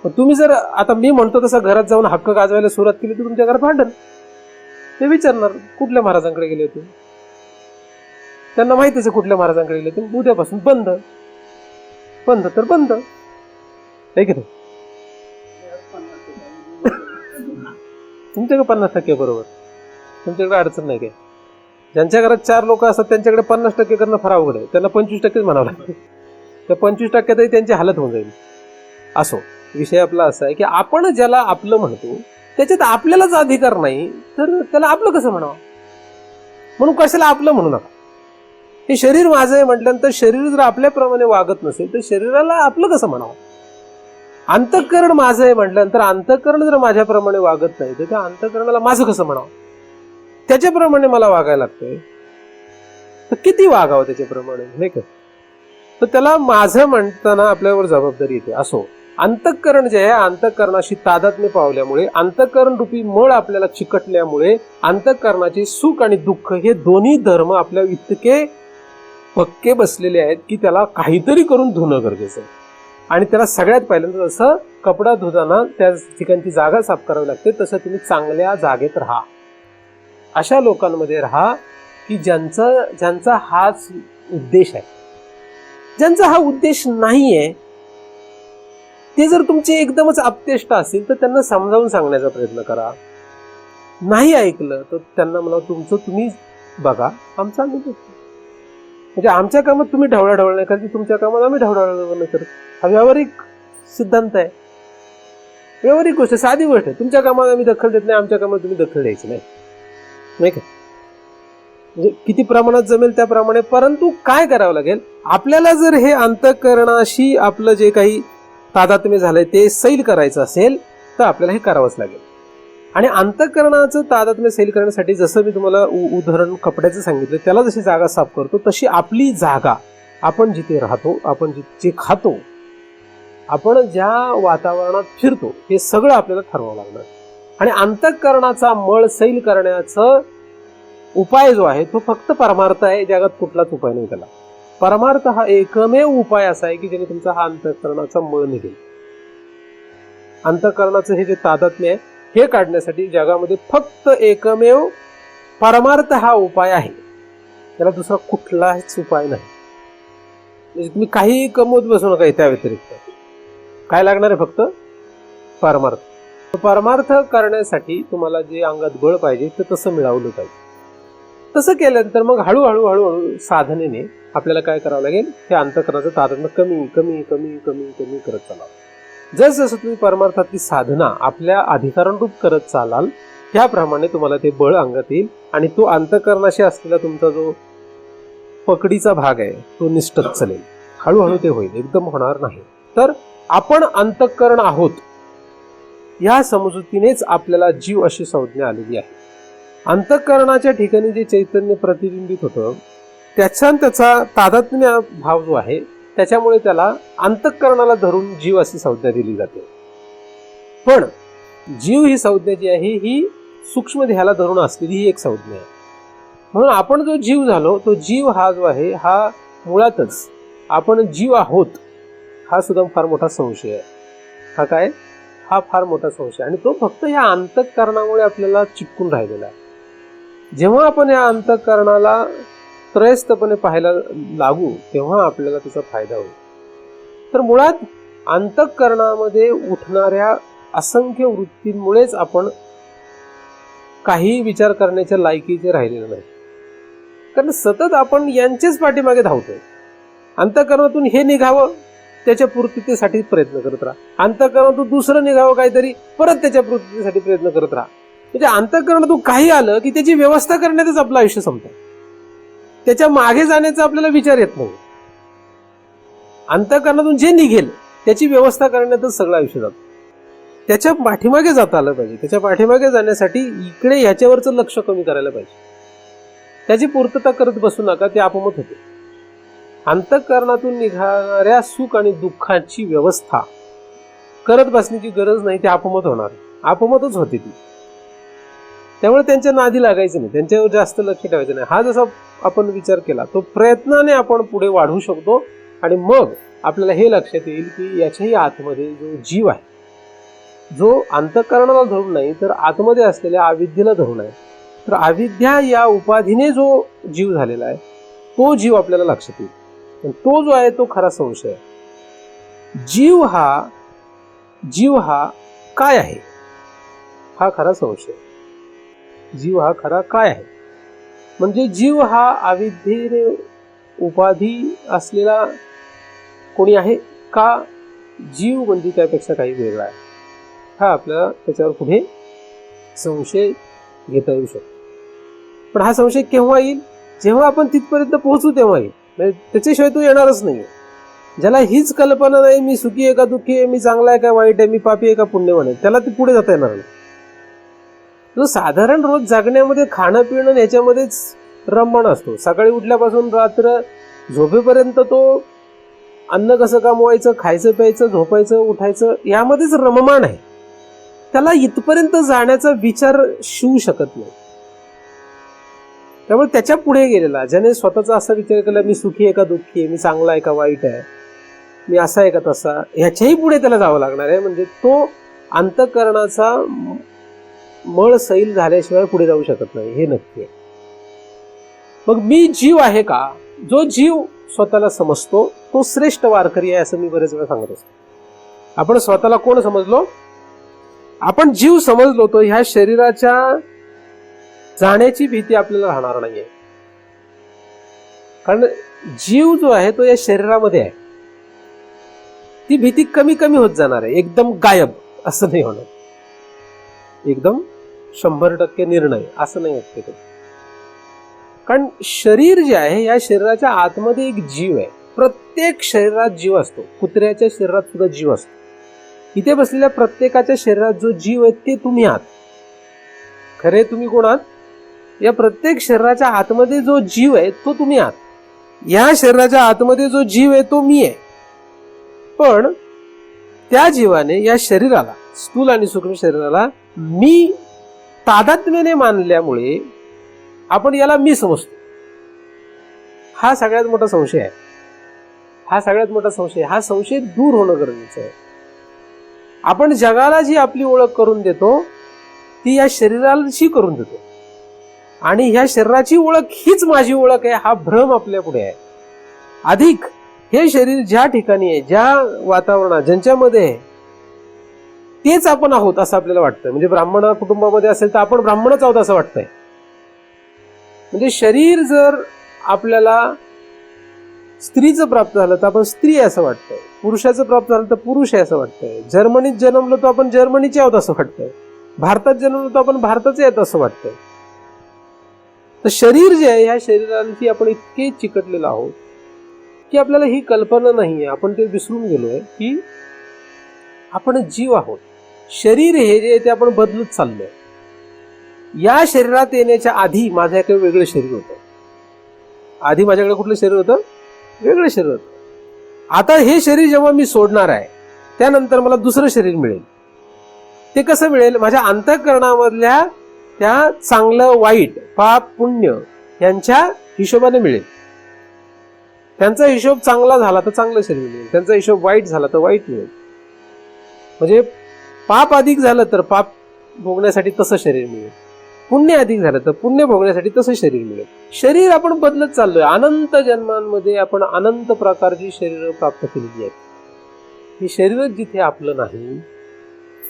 पण तुम्ही जर आता मी म्हणतो तसं घरात जाऊन हक्क गाजवायला सुरुवात केली तर तुमच्या घरात भांडण. ते विचारणार कुठल्या महाराजांकडे गेले होते, त्यांना माहितीच आहे कुठल्या महाराजांकडे गेले होते. उद्यापासून बंद, बंद तर बंद, आहे की नाही? तुमच्याकडे 50% बरोबर, तुमच्याकडे अडचण नाही काय. ज्यांच्या घरात 4 लोक असतात त्यांच्याकडे 50% करणं फार अवघड आहे. त्यांना 25% म्हणावं लागतं. त्या 25%तही त्यांची हालत होऊन जाईल. असो, विषय आपला असा आहे की आपण ज्याला आपलं म्हणतो त्याच्यात आपल्यालाच अधिकार नाही तर त्याला आपलं कसं म्हणावं. म्हणून कशाला आपलं म्हणू नका. हे शरीर माझं आहे म्हटल्यानंतर शरीर जर आपल्याप्रमाणे वागत नसेल तर शरीराला आपलं कसं म्हणावं. अंतःकरण माझं आहे म्हटल्यानंतर अंतःकरण जर माझ्याप्रमाणे वागत नाही तर त्या अंतःकरणाला माझं कसं म्हणावं. त्याच्याप्रमाणे मला वागायला लागतंय तर किती वागावं त्याच्याप्रमाणे, नाही का. तर त्याला माझं म्हणताना आपल्यावर जबाबदारी येते. असो, अंतःकरण जे आहे अंतःकरणाशी तादात्म्य पावल्यामुळे, अंतःकरण रूपी मळ आपल्याला चिकटल्यामुळे अंतःकरणाचे सुख आणि दुःख हे दोन्ही धर्म आपल्या इतके पक्के बसलेले आहेत की त्याला काहीतरी करून धुणं गरजेचं आहे. आणि त्याला सगळ्यात पहिल्यांदा जसं कपडा धुताना त्या ठिकाणची जागा साफ करावी लागते तसं तुम्ही चांगल्या जागेत राहा. अशा लोकांमध्ये राहा की ज्यांचा हाच उद्देश आहे. ज्यांचा हा उद्देश नाहीये ते जर तुमचे एकदमच अपतेष्ट असतील तर त्यांना समजावून सांगण्याचा प्रयत्न करा. नाही ऐकलं तर त्यांना म्हणा तुमचं तुम्ही बघा, आमचं आम्ही बघतो. म्हणजे आमच्या कामात तुम्ही ढवळाढवळ नाही करत, तुमच्या कामात आम्ही ढवळाढवळ नाही करत. हा व्यावहारिक सिद्धांत आहे, व्यावहारिक गोष्ट, साधी गोष्ट आहे. तुमच्या कामात आम्ही दखल देत नाही, आमच्या कामात तुम्ही दखल द्यायची नाही, नाही का. म्हणजे किती प्रमाणात जमेल त्याप्रमाणे. परंतु काय करावं लागेल आपल्याला, जर हे अंतःकरणाशी आपलं जे काही तादात्म्य झालंय ते सैल करायचं असेल तर आपल्याला हे करावंच लागेल. आणि अंतःकरणाचं तादात्म्य सैल करण्यासाठी जसं मी तुम्हाला उदाहरण कपड्याचं सांगितलं, त्याला जशी जागा साफ करतो तशी आपली जागा, आपण जिथे राहतो, आपण जे खातो, आपण ज्या वातावरणात फिरतो, हे सगळं आपल्याला ठरवावं लागणार. आणि अंतःकरणाचा मळ सैल करण्याचा उपाय जो आहे तो फक्त परमार्थ आहे. जगात कुठलाच उपाय नाही त्याला. परमार्थ हा एकमेव उपाय असा आहे की ज्याने तुमचा हा अंतःकरणाचा मळ निघेल. अंतःकरणाचं हे जे तादात्म्य आहे हे काढण्यासाठी जगामध्ये फक्त एकमेव परमार्थ हा उपाय आहे. त्याला दुसरा कुठलाच उपाय नाही. म्हणजे तुम्ही काही कमवत बसू नका. त्या व्यतिरिक्त काय लागणार आहे? फक्त परमार्थ. परमार्थ करण्यासाठी तुम्हाला जे अंगात बळ पाहिजे ते तसं मिळवलं पाहिजे. तसं केल्यानंतर मग हळूहळू हळूहळू साधनेने आपल्याला काय करावं लागेल, हे अंतःकरणाचं तादात्म्य कमी कमी कमी कमी कमी करत चालावं. जसं तुम्ही परमार्थातली साधना आपल्या अधिकारानुरूप करत चालाल त्याप्रमाणे तुम्हाला ते बळ अंगात येईल आणि तो अंतःकरणाशी असलेला तुमचा जो पकडीचा भाग आहे तो निष्ठत चलेल. हळूहळू ते होईल, एकदम होणार नाही. तर आपण अंतःकरण आहोत या समजुतीनेच आपल्याला जीव अशी संज्ञा आलेली आहे. अंतःकरणाच्या ठिकाणी जे चैतन्य प्रतिबिंबित होतं त्याचा तादात्म्य भाव जो आहे त्याच्यामुळे त्याला अंतःकरणाला धरून जीव अशी संज्ञा दिली जाते. पण जीव ही संज्ञा जी आहे ही सूक्ष्म देहाला धरून असलेली ही एक संज्ञा आहे. म्हणून आपण जो जीव झालो तो जीव हा जो आहे हा मुळातच आपण जीव आहोत हा सुद्धा फार मोठा संशय आहे. हा काय? हा फार मोठा संशय. आणि तो फक्त या अंतःकरणामुळे आपल्याला चिपकून राहिलेला आहे. जेव्हा आपण या अंतःकरणाला त्रयस्थपणे पाहायला लागू तेव्हा आपल्याला त्याचा फायदा होईल. तर मुळात अंतःकरणामध्ये उठणाऱ्या असंख्य वृत्तींमुळेच आपण काही विचार करण्याच्या लायकीचे राहिलेले नाही. कारण सतत आपण यांचेच पाठीमागे धावतोय. अंतःकरणातून हे निघावं त्याच्या पूर्ततेसाठी प्रयत्न करत राहा, अंतःकरणातून दुसरं निघावं काहीतरी परत त्याच्या पूर्ततेसाठी प्रयत्न करत राहा. म्हणजे अंतःकरणातून काही आलं की त्याची व्यवस्था करण्यातच आपलं आयुष्य संपतं. त्याच्या मागे जाण्याचा आपल्याला विचार येत नाही. अंतःकरणातून जे निघेल त्याची व्यवस्था करण्यातच सगळं आयुष्य जातं. त्याच्या पाठीमागे जाता आलं पाहिजे. त्याच्या पाठीमागे जाण्यासाठी इकडे ह्याच्यावरचं लक्ष कमी करायला पाहिजे. त्याची पूर्तता करत बसू नका, ते आपोआप होते. अंतःकरणातून निघणाऱ्या सुख आणि दुःखाची व्यवस्था करत बसण्याची गरज नाही, ते आपोआप होणार, आपोआपच होते ती. त्यामुळे त्यांच्या नादी लागायचं नाही, त्यांच्यावर जास्त लक्ष ठेवायचं नाही. हा जसा आपण विचार केला तो प्रयत्नाने आपण पुढे वाढवू शकतो. आणि मग आपल्याला हे लक्षात येईल की याच्याही आतमध्ये जो जीव आहे, जो अंतःकरणाला धरून नाही तर आतमध्ये असलेल्या अविद्येला धरून आहे. तर अविद्या या उपाधीने जो जीव झालेला आहे तो जीव आपल्याला लक्षात येईल. पण तो जो आहे तो खरा संशय आहे. जीव हा काय आहे हा खरा संशय. जीव हा खरा काय आहे म्हणजे जीव हा अविद्येने उपाधी असलेला कोणी आहे का, जीव म्हणजे त्यापेक्षा काही वेगळा आहे. हा आपल्याला त्याच्यावर पुढे संशय घेता येऊ शकतो. पण हा संशय केव्हा येईल, जेव्हा आपण तिथपर्यंत पोहोचू तेव्हा येईल. म्हणजे त्याच्याशिवाय तो येणारच नाही. ज्याला हीच कल्पना नाही मी सुखी आहे का दुःखी आहे, मी चांगला आहे का वाईट आहे, मी पापी आहे का पुण्यवान आहे, त्याला ते पुढे जाता येणार नाही. जो साधारण रोज जागण्यामध्ये खाणं पिणं याच्यामध्येच रममाण असतो. सकाळी उठल्यापासून रात्र झोपेपर्यंत तो अन्न कसं कमवायचं, खायचं प्यायचं, झोपायचं, उठायचं यामध्येच रममाण आहे. त्याला इथपर्यंत जाण्याचा विचार शिवू शकत नाही. त्यामुळे त्याच्या पुढे गेलेला ज्याने स्वतःचा असा विचार केला मी सुखी आहे का दुःखी आहे, मी चांगला आहे का वाईट आहे, मी असा आहे का तसा, ह्याच्याही पुढे त्याला जावं लागणार आहे. म्हणजे तो अंतःकरणाचा मळ सैल झाल्याशिवाय पुढे जाऊ शकत नाही, हे नक्की आहे. मग मी जीव आहे का, जो जीव स्वतःला समजतो तो श्रेष्ठ वारकरी आहे असं मी बरेच वेळा सांगत असतो. आपण स्वतःला कोण समजलो, आपण जीव समजलो तो ह्या शरीराच्या जाण्याची भीती आपल्याला राहणार नाहीये. कारण जीव जो आहे तो या शरीरामध्ये आहे. ती भीती कमी कमी होत जाणार आहे, एकदम गायब असं नाही होणार, एकदम 100% निर्णय असं नाही होत ते. कारण शरीर जे आहे या शरीराच्या आतमध्ये एक जीव आहे. प्रत्येक शरीरात जीव असतो. कुत्र्याच्या शरीरात सुद्धा जीव असतो. इथे बसलेल्या प्रत्येकाच्या शरीरात जो जीव आहे ते तुम्ही आहात. खरे तुम्ही कोण आहात, या प्रत्येक शरीराच्या आतमध्ये जो जीव आहे तो तुम्ही आहात. या शरीराच्या आतमध्ये जो जीव आहे तो मी आहे. पण त्या जीवाने या शरीराला, स्थूल आणि सूक्ष्म शरीराला मी तादात्म्याने मानल्यामुळे आपण याला मी समजतो. हा सगळ्यात मोठा संशय आहे. हा संशय दूर होणं गरजेचं आहे. आपण जगाला जी आपली ओळख करून देतो ती या शरीराशी करून देतो आणि ह्या शरीराची ओळख हीच माझी ओळख आहे हा भ्रम आपल्या पुढे आहे. अधिक हे शरीर ज्या ठिकाणी आहे, ज्या वातावरणात, ज्यांच्यामध्ये आहे तेच आपण आहोत असं आपल्याला वाटतं. म्हणजे ब्राह्मण कुटुंबामध्ये असेल तर आपण ब्राह्मणच आहोत असं वाटतंय. म्हणजे शरीर जर आपल्याला स्त्रीचं प्राप्त झालं तर आपण स्त्री आहे असं वाटतंय, पुरुषाचं प्राप्त झालं तर पुरुष आहे असं वाटतंय, जर्मनीत जन्मलो तर आपण जर्मनीचे आहोत असं वाटतंय, भारतात जन्मलो तर आपण भारताचे आहेत असं वाटतंय. तर शरीर जे आहे ह्या शरीरांशी आपण इतके चिकटलेलो आहोत की आपल्याला ही कल्पना नाहीये, आपण ते विसरून गेलोय की आपण जीव आहोत. शरीर हे जे ते आपण बदलत चाललोय. या शरीरात येण्याच्या आधी माझ्याकडे वेगळं शरीर होतं. आधी माझ्याकडे कुठलं शरीर होतं, वेगळं शरीर होतं. आता हे शरीर जेव्हा मी सोडणार आहे त्यानंतर मला दुसरं शरीर मिळेल. ते कसं मिळेल, माझ्या अंतःकरणामधल्या त्या चांगलं वाईट, पाप पुण्य यांच्या हिशोबाने मिळेल. त्यांचा हिशोब चांगला झाला तर चांगलं शरीर मिळेल, त्यांचा हिशोब वाईट झाला तर वाईट मिळेल. म्हणजे पाप अधिक झालं तर पाप भोगण्यासाठी तसं शरीर मिळेल, पुण्य अधिक झालं तर पुण्य भोगण्यासाठी तसं शरीर मिळेल. शरीर आपण बदलत चाललोय. अनंत जन्मांमध्ये आपण अनंत प्रकारची शरीर प्राप्त केलेली आहेत. हे शरीर जिथे आपलं नाही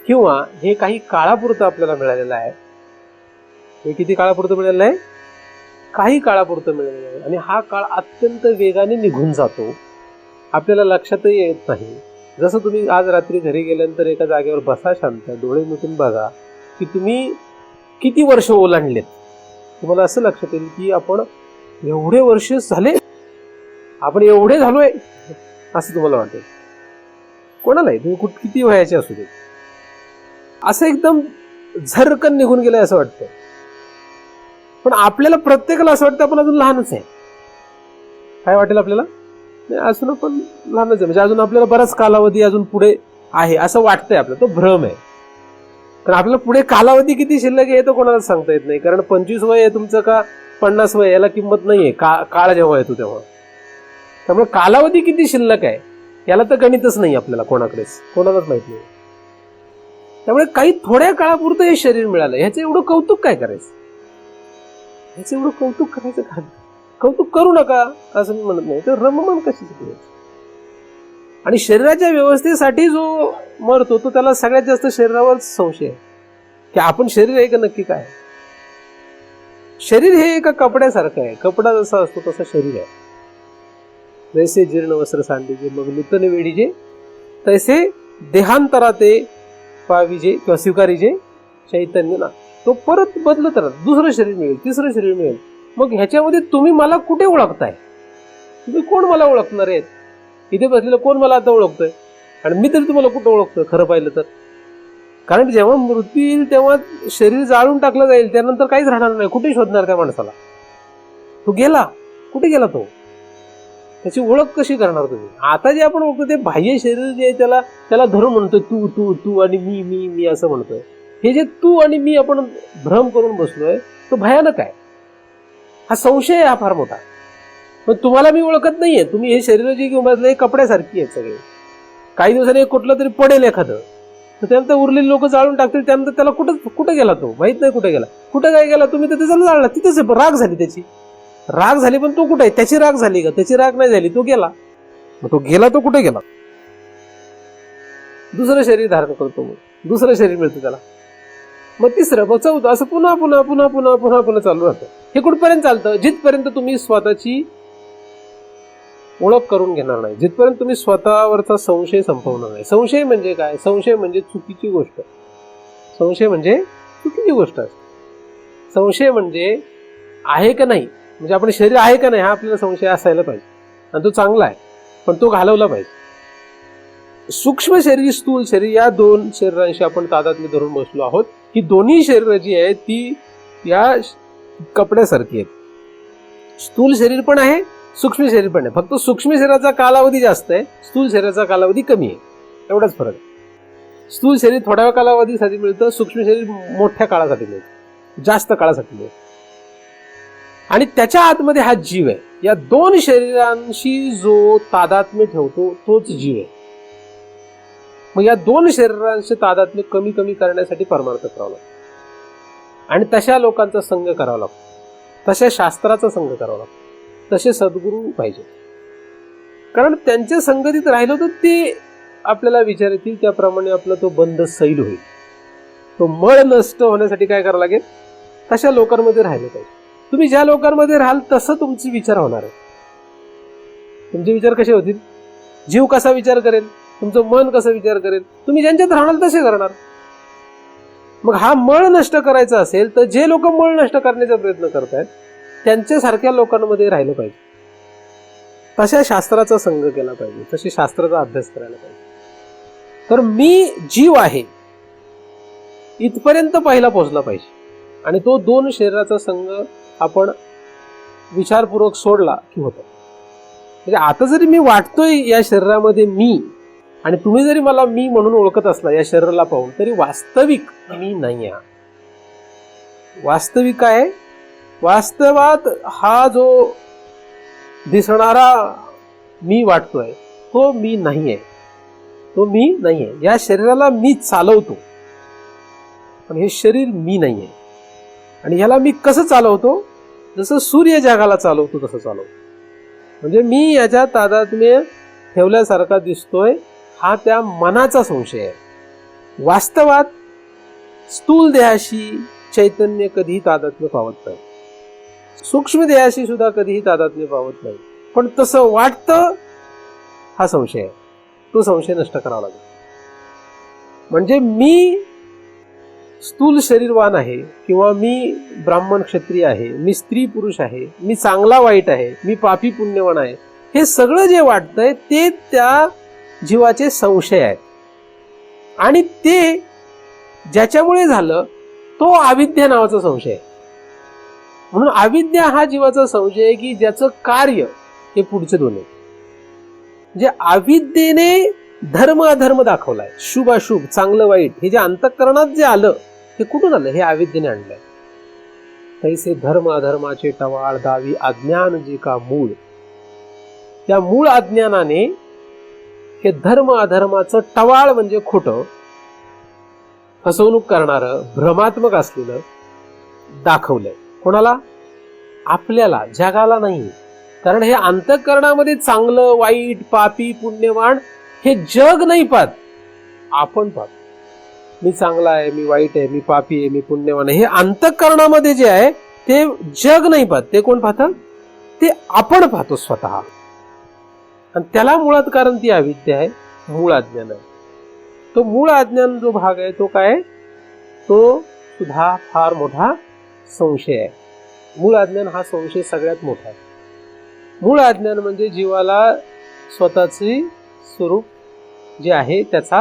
किंवा हे काही काळापुरतं आपल्याला मिळालेलं आहे. हे किती काळापुरतं मिळालेलं आहे, काही काळापुरतं मिळालेलं आहे. आणि हा काळ अत्यंत वेगाने निघून जातो, आपल्याला लक्षातही येत नाही. जसं तुम्ही आज रात्री घरी गेल्यानंतर एका जागेवर बसा, शांत डोळे मिटून बघा की तुम्ही किती वर्ष ओलांडलेत. तुम्हाला असं लक्षात येईल की आपण एवढे वर्ष झाले, आपण एवढे झालोय असं तुम्हाला वाटेल. कोणालाही, तुम्ही किती वयाचे असू दे, असं एकदम झरकन निघून गेलंय असं वाटतं. पण आपल्याला प्रत्येकाला असं वाटतं आपण अजून लहानच आहे. काय वाटेल आपल्याला, अजून आपण लहानच आहे, म्हणजे अजून आपल्याला बराच कालावधी अजून पुढे आहे असं वाटतंय आपल्याला. तो भ्रम आहे. तर आपल्याला पुढे कालावधी किती शिल्लक आहे तो कोणाला सांगता येत नाही, कारण 25 वय आहे तुमचं का 50 वय याला किंमत नाहीये, काळ जेव्हा येतो तेव्हा. त्यामुळे कालावधी किती शिल्लक आहे याला तर गणितच नाही आपल्याला, कोणालाच माहित नाही. त्यामुळे काही थोड्या काळापुरतं हे शरीर मिळालं, ह्याचं एवढं कौतुक काय करायचं, ह्याचं एवढं कौतुक करायचं का? कौतुक करू नका असं मी म्हणत नाही, तर रममान कशी करायचं. आणि शरीराच्या व्यवस्थेसाठी जो मरतो तो त्याला सगळ्यात जास्त शरीरावर संशय आहे की आपण शरीर आहे का नक्की काय. शरीर हे एका कपड्यासारखं आहे, कपडा जसा असतो तसं शरीर आहे. जैसे जीर्ण वस्त्र सांडीजे मग नूतन वेडीजे, तैसे देहांतराते पाविजे किंवा स्वीकारीजे चैतन्य ना. तो परत बदलत राहत, दुसरं शरीर मिळेल, तिसरं शरीर मिळेल. मग ह्याच्यामध्ये तुम्ही मला कुठे ओळखताय, तुम्ही कोण मला ओळखणार आहेत. इथे बसलेलं कोण मला आता ओळखतोय आणि मी तरी तुम्हाला कुठं ओळखतोय खरं पाहिलं तर. कारण जेव्हा मृत्यू येईल तेव्हा शरीर जाळून टाकलं जाईल, त्यानंतर काहीच राहणार नाही. कुठे शोधणार त्या माणसाला, तो गेला, कुठे गेला तो, त्याची ओळख कशी करणार तुम्ही. आता जे आपण बघतो ते बाह्य शरीर जे आहे त्याला धरून म्हणतोय तू तू तू आणि मी मी मी असं म्हणतोय. हे जे तू आणि मी आपण भ्रम करून बसलोय तो भयानक आहे. हा संशय आहे, हा फार मोठा. पण तुम्हाला मी ओळखत नाहीये, तुम्ही हे शरीर जे घेऊन बसले कपड्यासारखी आहेत सगळे. काही दिवसांनी कुठलं तरी पडेल एखादं, तर त्यानंतर उरलेले लोक जाळून टाकतील, त्यानंतर त्याला कुठं गेला तो माहित नाही, कुठे गेला, कुठं काय गेला. तुम्ही तर त्याला जाळला, तिथेच राग झाली, त्याची राग झाली, पण तो कुठे आहे, त्याची राग झाली का, त्याची राग नाही झाली, तो गेला. मग तो गेला, तो कुठे गेला, दुसरं शरीर धारण करतो, मग दुसरं शरीर मिळतं त्याला, मग तिसरं, मग चौथं, असं पुन्हा पुन्हा पुन्हा पुन्हा पुन्हा पुन्हा चालू राहतं. हे कुठपर्यंत चालतं, जिथपर्यंत तुम्ही स्वतःची ओळख करून घेणार नाही, जिथपर्यंत तुम्ही स्वतःवरचा संशय संपवणार नाही. संशय म्हणजे काय, संशय म्हणजे चुकीची गोष्ट, संशय म्हणजे चुकीची गोष्ट असते. संशय म्हणजे आहे का नाही, म्हणजे आपण शरीर आहे का नाही हा आपल्याला संशय असायला पाहिजे, आणि तो चांगला आहे, पण तो घालवला पाहिजे. सूक्ष्म शरीर, स्थूल शरीर या दोन शरीरांशी आपण तादात्म्य धरून बसलो आहोत. ही दोन्ही शरीर जी आहेत ती या कपड्यासारखी आहेत. स्थूल शरीर पण आहे, सूक्ष्म शरीर पण आहे. फक्त सूक्ष्म शरीराचा कालावधी जास्त आहे, स्थूल शरीराचा कालावधी कमी आहे, एवढाच फरक आहे. स्थूल शरीर थोड्या कालावधीसाठी मिळतं, सूक्ष्म शरीर मोठ्या काळासाठी मिळतं, जास्त काळासाठी मिळतं. आणि त्याच्या आतमध्ये हा जीव आहे. या दोन शरीरांशी जो तादात्म्य ठेवतो तोच जीव आहे. मग या दोन शरीरांचे तादात्म्य कमी कमी करण्यासाठी परमार्थ करावा लागतो, आणि तशा लोकांचा संग करावा लागतो, तशा शास्त्राचा संग करावा लागतो, तसे सद्गुरू पाहिजे. कारण त्यांच्या संगतीत राहिलो तर ते आपल्याला विचारतील, त्याप्रमाणे आपला तो बंध सैल होईल. तो मळ नष्ट होण्यासाठी काय करावं लागेल, तशा लोकांमध्ये राहिलं पाहिजे. तुम्ही ज्या लोकांमध्ये राहाल तसं तुमचे विचार होणार आहे. तुमचे विचार कसे होतील, जीव कसा विचार करेल, तुमचं मन कसं विचार करेल, तुम्ही ज्यांच्यात राहणार तसे करणार. मग हा मळ नष्ट करायचा असेल तर जे लोक मळ नष्ट करण्याचा प्रयत्न करतायत त्यांच्यासारख्या लोकांमध्ये राहिलं पाहिजे, तशा शास्त्राचा संग केला पाहिजे, तसे शास्त्राचा अभ्यास करायला पाहिजे. तर मी जीव आहे इथपर्यंत पहिला पोहोचला पाहिजे, आणि तो दोन शरीराचा संग आपण विचारपूर्वक सोडला की होतं. म्हणजे आता जरी मी वाटतोय या शरीरामध्ये मी, आणि तुम्ही जरी मला मी म्हणून ओळखत असला या शरीराला पाहून, तरी वास्तविक मी नाही आहे. वास्तविक आहे, वास्तवात हा जो दिसणारा मी वाटतोय तो मी नाही आहे, तो मी नाही आहे. या शरीराला मी चालवतो, पण हे शरीर मी नाही आहे. आणि ह्याला मी कसं चालवतो, जसं सूर्य जगाला चालवतो तसं चालवतो. म्हणजे मी याच्या तादात्म्य ठेवल्यासारखा दिसतोय, हा त्या मनाचा संशय आहे. वास्तवात स्थूल देहाशी चैतन्य कधीही तादात्म्य पावत नाही, सूक्ष्म देहाशी सुद्धा कधीही तादात्म्य पावत नाही, पण तसं वाटतं, हा संशय आहे. तो संशय नष्ट करावा लागेल. म्हणजे मी स्थूल शरीरवान आहे, किंवा मी ब्राह्मण क्षत्रिय आहे, मी स्त्री पुरुष आहे, मी चांगला वाईट आहे, मी पापी पुण्यवान आहे, हे सगळं जे वाटतंय ते त्या जीवाचे संशय आहेत. आणि ते ज्याच्यामुळे झालं तो अविद्या नावाचा संशय आहे. म्हणून अविद्या हा जीवाचा संशय आहे की ज्याचं कार्य हे पुढचे दोन आहे. म्हणजे अविद्येने धर्म अधर्म दाखवलाय, शुभ अशुभ, चांगलं वाईट, हे जे अंतःकरणात जे आलं हे कुठून आलं? हे अविद्येने आणलंय. तैसे धर्म अधर्माचे टवाळ दावी अज्ञान जे का मूळ, त्या मूळ अज्ञानाने हे धर्म अधर्माचं टवाळ म्हणजे खोटं, फसवणूक करणारं, भ्रमात्मक असलेलं दाखवलंय. कोणाला? आपल्याला, जगाला नाही. कारण हे अंतःकरणामध्ये चांगलं वाईट, पापी पुण्यवान हे जग नाही पाहत, आपण पाहतो. मी चांगला आहे, मी वाईट आहे, मी पापी आहे, मी पुण्यवान आहे, हे अंतःकरणामध्ये जे आहे ते जग नाही पाहत. ते कोण पाहतं? ते आपण पाहतो स्वतः. आणि त्याला मुळात कारण ती अविद्या आहे, मूळ अज्ञान आहे. तो मूळ अज्ञान जो भाग आहे तो काय? तो सुद्धा फार मोठा संशय आहे. मूळ अज्ञान हा संशय सगळ्यात मोठा आहे. मूळ अज्ञान म्हणजे जीवाला स्वतःचे स्वरूप जे आहे त्याचा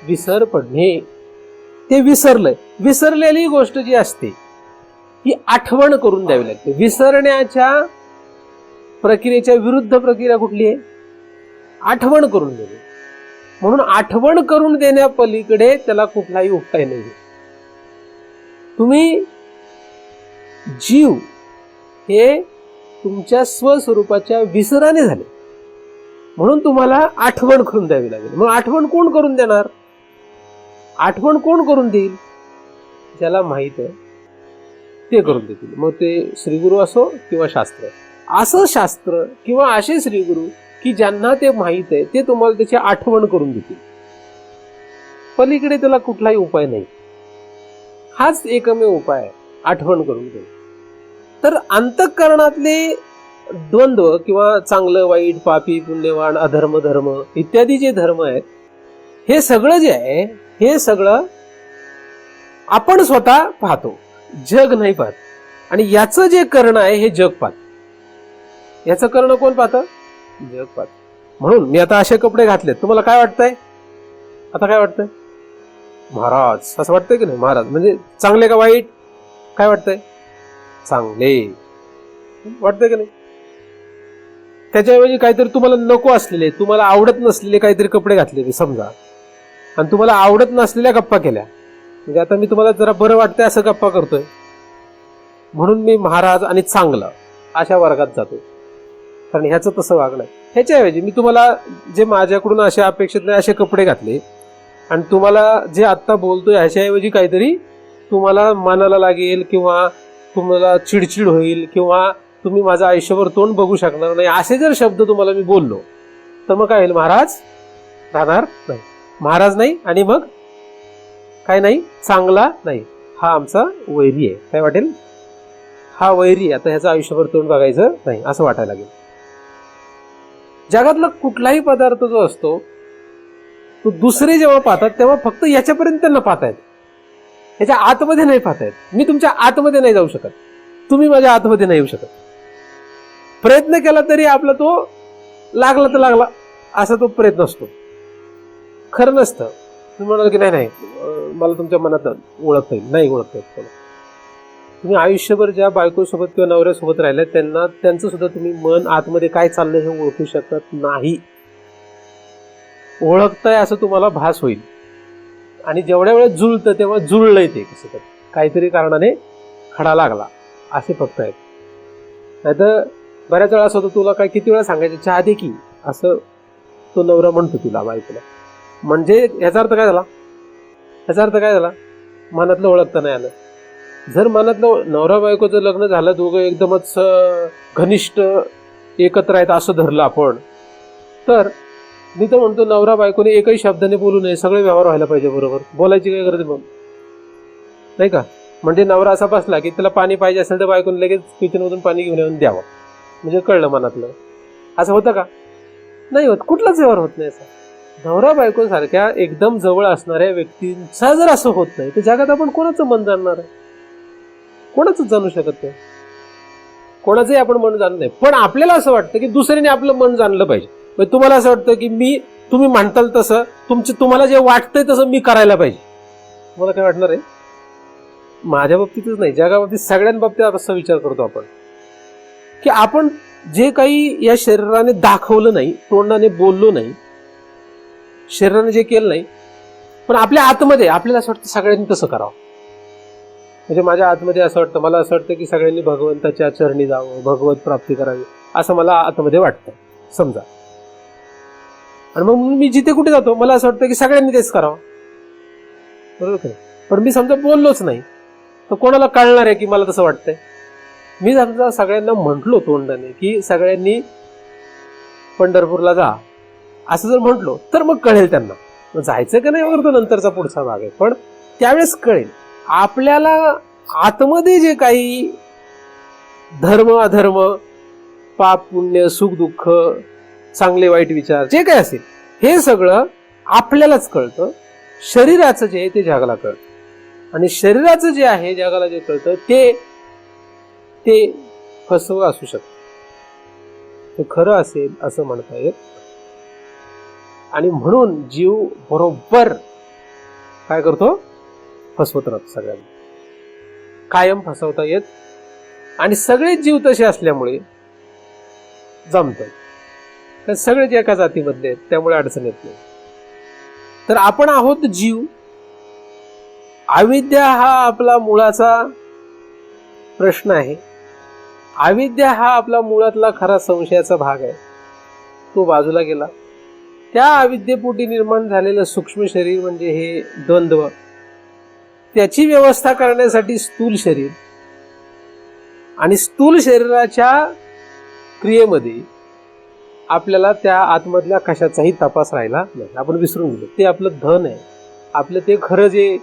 विसर पडणे. ते विसरलंय. विसरलेली गोष्ट जी असते ती आठवण करून द्यावी लागते. विसरण्याच्या प्रक्रियेच्या विरुद्ध प्रक्रिया कुठली आहे? आठवण करून देणे. म्हणून आठवण करून देण्या पलीकडे त्याला कुठलाही उपाय नाही. तुम्ही जीव हे तुमच्या स्वस्वरूपाच्या विसराने झाले, म्हणून तुम्हाला आठवण करून द्यावी लागेल. मग आठवण कोण करून देणार? आठवण कोण करून देईल? ज्याला माहित आहे ते करून देतील. मग ते श्रीगुरु असो किंवा शास्त्र. असं शास्त्र किंवा असे श्रीगुरु की ज्यांना ते माहित आहे ते तुम्हाला त्याची आठवण करून देतील. पलीकडे त्याला कुठलाही उपाय नाही. हाच एकमेव उपाय आहे, आठवण करून देणे. तर अंतःकरणातले द्वंद्व किंवा चांगलं वाईट, पापी पुण्यवान, अधर्म धर्म इत्यादी जे धर्म आहेत, हे सगळं जे आहे हे सगळं आपण स्वतः पाहतो, जग नाही पाहत. आणि याचं जे करणं आहे हे जग पाहत. याचं करणं कोण पाहतं? जग पाहत. म्हणून मी आता असे कपडे घातलेत, तुम्हाला काय वाटतंय? आता काय वाटतंय? महाराज असं वाटतंय की नाही? महाराज म्हणजे चांगले का वाईट? काय वाटतंय? चांगले वाटतंय की नाही? त्याच्याऐवजी काहीतरी तुम्हाला नको असलेले, तुम्हाला आवडत नसलेले काहीतरी कपडे घातले समजा, आणि तुम्हाला आवडत नसलेल्या गप्पा केल्या. म्हणजे आता मी तुम्हाला जरा बरं वाटतंय असं गप्पा करतोय, म्हणून मी महाराज आणि चांगलं अशा वर्गात जातो. कारण ह्याचं तसं वागणं. ह्याच्याऐवजी मी तुम्हाला जे माझ्याकडून अशा अपेक्षित नाही असे कपडे घातले, आणि तुम्हाला जे आत्ता बोलतोय ह्याच्याऐवजी काहीतरी तुम्हाला मनाला लागेल किंवा तुम्हाला चिडचिड होईल किंवा तुम्ही माझं आयुष्यभर तोंड बघू शकणार नाही असे जर शब्द तुम्हाला मी बोललो तर मग काय होईल? महाराज राहणार नाही. महाराज नाही आणि मग काय नाही? चांगला नाही. हा आमचा वैरी आहे. काय वाटेल? हा वैरी, आता ह्याचं आयुष्यभर तोंड बघायचं नाही असं वाटायला लागेल. जगातला कुठलाही पदार्थ जो असतो तो दुसरे जेव्हा पाहतात तेव्हा फक्त याच्यापर्यंत त्यांना पाहतायत, ह्याच्या आतमध्ये नाही पाहतायत. मी तुमच्या आतमध्ये नाही जाऊ शकत, तुम्ही माझ्या आतमध्ये नाही येऊ शकत. प्रयत्न केला तरी आपला तो लागला तर लागला असा तो प्रयत्न असतो, खरं नसतं. तुम्ही म्हणाल की नाही नाही मला तुमच्या मनात ओळखता येईल, नाही ओळखता येत. तुम्ही आयुष्यभर ज्या बायकोसोबत किंवा नवऱ्यासोबत राहिल्या त्यांना त्यांचं सुद्धा तुम्ही मन आतमध्ये काय चाललंय हे ओळखू शकत नाही. ओळखताय असं तुम्हाला भास होईल, आणि जेवढ्या वेळेस जुळतं तेव्हा जुळलंय ते कसं तर काहीतरी कारणाने खडा लागला असे फक्त आहेत. नाहीतर बऱ्याच वेळा असं होतं, तुला काय किती वेळा सांगायचं चहा दे की असं तो नवरा म्हणतो तुला बायकोला. म्हणजे याचा अर्थ काय झाला? याचा अर्थ काय झाला? मनातलं ओळखता नाही आलं. जर मनातलं नवरा बायकोचं लग्न झालं, दोघं एकदमच घनिष्ठ एकत्र आहेत असं धरलं आपण, तर मी तर म्हणतो नवरा बायकोने एकही शब्दाने बोलू नये, सगळे व्यवहार व्हायला पाहिजे बरोबर. बोलायची काय गरज मग, नाही का? म्हणजे नवरा असा बसला की त्याला पाणी पाहिजे असेल तर बायकोने लगेच किचनमधून पाणी घेऊन येऊन द्यावं, म्हणजे कळलं मनातलं. असं होतं का? नाही होत. कुठलाच व्यवहार होत नाही असा. नवरा बायको सारख्या एकदम जवळ असणाऱ्या व्यक्तींचा जर असं होत नाही तर जगात आपण कोणाचं मन जाणणार आहे? कोणाच जाणू शकत नाही. कोणाचंही आपण मन जाणलं नाही. पण आपल्याला असं वाटतं की दुसऱ्याने आपलं मन जाणलं पाहिजे. म्हणजे तुम्हाला असं वाटतं की तुम्ही म्हणताल तसं तुम्हाला जे वाटतंय तसं मी करायला पाहिजे. तुम्हाला काय वाटणार आहे? माझ्या बाबतीतच नाही, जगाबाबतीत सगळ्यांबाबतीत असा विचार करतो आपण की आपण जे काही या शरीराने दाखवलं नाही, तोंडाने बोललो नाही, शरीराने जे केलं नाही, पण आपल्या आतमध्ये आपल्याला असं वाटतं सगळ्यांनी तसं करावं. म्हणजे माझ्या आतमध्ये असं वाटतं, मला असं वाटतं की सगळ्यांनी भगवंताच्या चरणी जावं, भगवत प्राप्ती करावी, असं मला आतमध्ये वाटतं समजा. आणि मग मी जिथे कुठे जातो मला असं वाटतं की सगळ्यांनी तेच करावं, बरोबर का? पण मी समजा बोललोच नाही तर कोणाला कळणार आहे की मला तसं वाटतंय? मी समजा सगळ्यांना म्हटलो तोंडाने की सगळ्यांनी पंढरपूरला जा, असं जर म्हटलो तर मग कळेल त्यांना. मग जायचं का नाही वगैरे तो नंतरचा पुढचा भाग आहे, पण त्यावेळेस कळेल. आपल्याला आतमध्ये जे काही धर्म अधर्म, पाप पुण्य, सुख दुःख, चांगले वाईट विचार जे काही असेल हे सगळं आपल्यालाच कळतं. शरीराचं जे आहे ते जगाला कळतं, आणि शरीराचं जे आहे जगाला जे कळतं ते फसवं असू शकतं, ते खरं असेल असं म्हणता येत. आणि म्हणून जीव बरोबर काय करतो? फसवत राहतो सगळ्यांना, कायम फसवता येत. आणि सगळे जीव तसे असल्यामुळे जमतं, कारण सगळेच एका जातीमधले आहेत, त्यामुळे अडचण येत नाही. तर आपण आहोत जीव. अविद्या हा आपला मुळाचा प्रश्न आहे. अविद्या हा आपला मुळातला खरा संशयाचा भाग आहे, तो बाजूला गेला. त्या अविद्येपोटी निर्माण झालेलं सूक्ष्म शरीर म्हणजे हे द्वंद्व, त्याची व्यवस्था करण्यासाठी स्थूल शरीर, आणि स्थूल शरीराच्या क्रियेमध्ये आपल्याला त्या आतमधल्या कशाचाही तपास राहिला नाही. आपण विसरून गेलो. ते आपलं धन आहे, आपलं ते खरं जे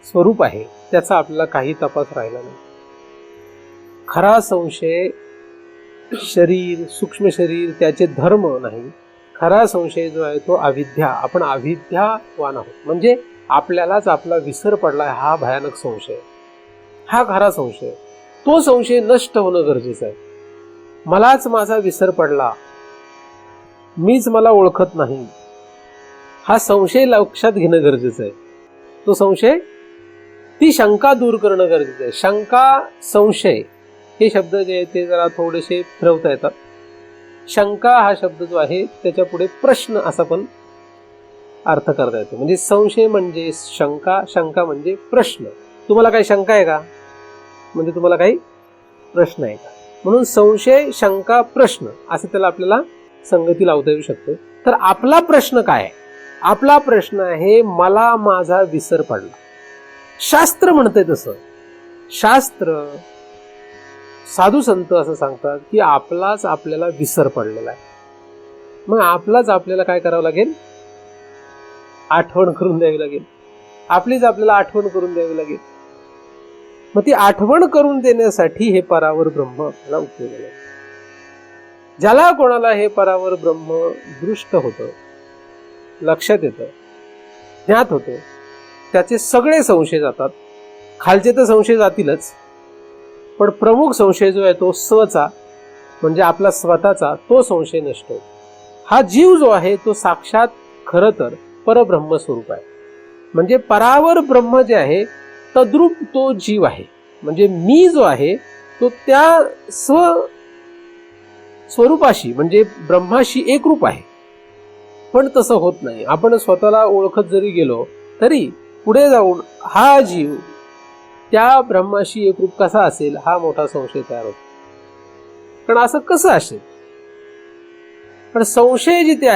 स्वरूप आहे त्याचा आपल्याला काही तपास राहिला नाही. खरा संशय शरीर, सूक्ष्म शरीर, त्याचे धर्म नाही. खरा संशय जो आहे तो अविद्या. आपण अविद्यावान आहोत, म्हणजे आपल्यालाच आपला विसर पडला, हा भयानक संशय, हा खरा संशय. तो संशय नष्ट होणं गरजेचं आहे. मलाच माझा विसर पडला, मीच मला ओळखत नाही, हा संशय लक्षात घेणं गरजेचं आहे. तो संशय, ती शंका दूर करणं गरजेचं आहे. शंका, संशय हे शब्द जे आहेत ते जरा थोडेसे फिरवता येतात. शंका हा शब्द जो आहे त्याच्या पुढे प्रश्न असा पण अर्थ करता येतो. म्हणजे संशय म्हणजे शंका, शंका म्हणजे प्रश्न. तुम्हाला काही शंका आहे का? म्हणजे तुम्हाला काही प्रश्न आहे का? म्हणून संशय, शंका, प्रश्न असं त्याला आपल्याला संगती लावता येऊ शकते. तर आपला प्रश्न काय आहे? आपला प्रश्न आहे, मला माझा विसर पडला. शास्त्र म्हणतंय तसं. शास्त्र, साधू संत असं सांगतात की आपलाच आपल्याला विसर पडलेला आहे. मग आपलाच आपल्याला काय करावं लागेल? आठवण करून द्यावी लागेल. आपलीच आपल्याला आठवण करून द्यावी लागेल. मग ती आठवण करून देण्यासाठी हे परावर ब्रह्म आपल्याला उपयोगाला आहे. ज्याला कोणाला हे परावर ब्रह्म दृष्ट होतं, लक्षात येतं, ज्ञात होतं, त्याचे सगळे संशय जातात. खालचे तर संशय जातीलच, पण प्रमुख संशय जो आहे तो स्वचा, म्हणजे आपला स्वतःचा, तो संशय नष्ट होतो. हा जीव जो आहे तो साक्षात खरं तर परब्रह्म स्वरूप आहे. म्हणजे परावर ब्रह्म जे आहे तद्रूप तो जीव आहे. म्हणजे मी जो आहे तो त्या स्वरूपाशी म्हणजे ब्रह्माशी एकरूप आहे. पण तसं होत नाही. आपण स्वतःला ओळखत जरी गेलो तरी पुढे जाऊन हा जीव त्या ब्रह्माशी एकरूप कसा असेल हा मोठा संशय तयार होतो. पण असं कसं असेल? पण संशय जिथे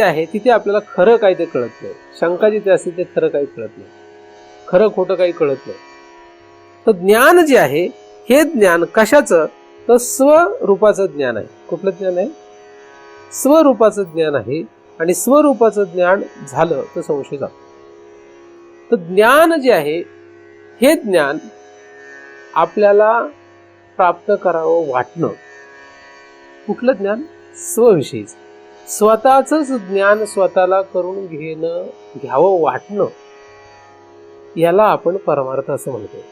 आहे तिथे आपल्याला खरं काय ते कळत नाही. शंका जिथे असते ते खरं काही कळत नाही. खरं खोटं काही कळत नाही. तर ज्ञान जे आहे हे ज्ञान कशाचं? तर स्वरूपाचं ज्ञान आहे. कुठलं ज्ञान आहे? स्वरूपाचं ज्ञान आहे. आणि स्वरूपाचं ज्ञान झालं तर संशय जातो. तर ज्ञान जे आहे हे ज्ञान आपल्याला प्राप्त करावं वाटणं. कुठलं ज्ञान? स्वविषयीच. स्वतःच ज्ञान स्वतःला करून घ्यावं वाटणं, याला आपण परमार्थ असं म्हणतो.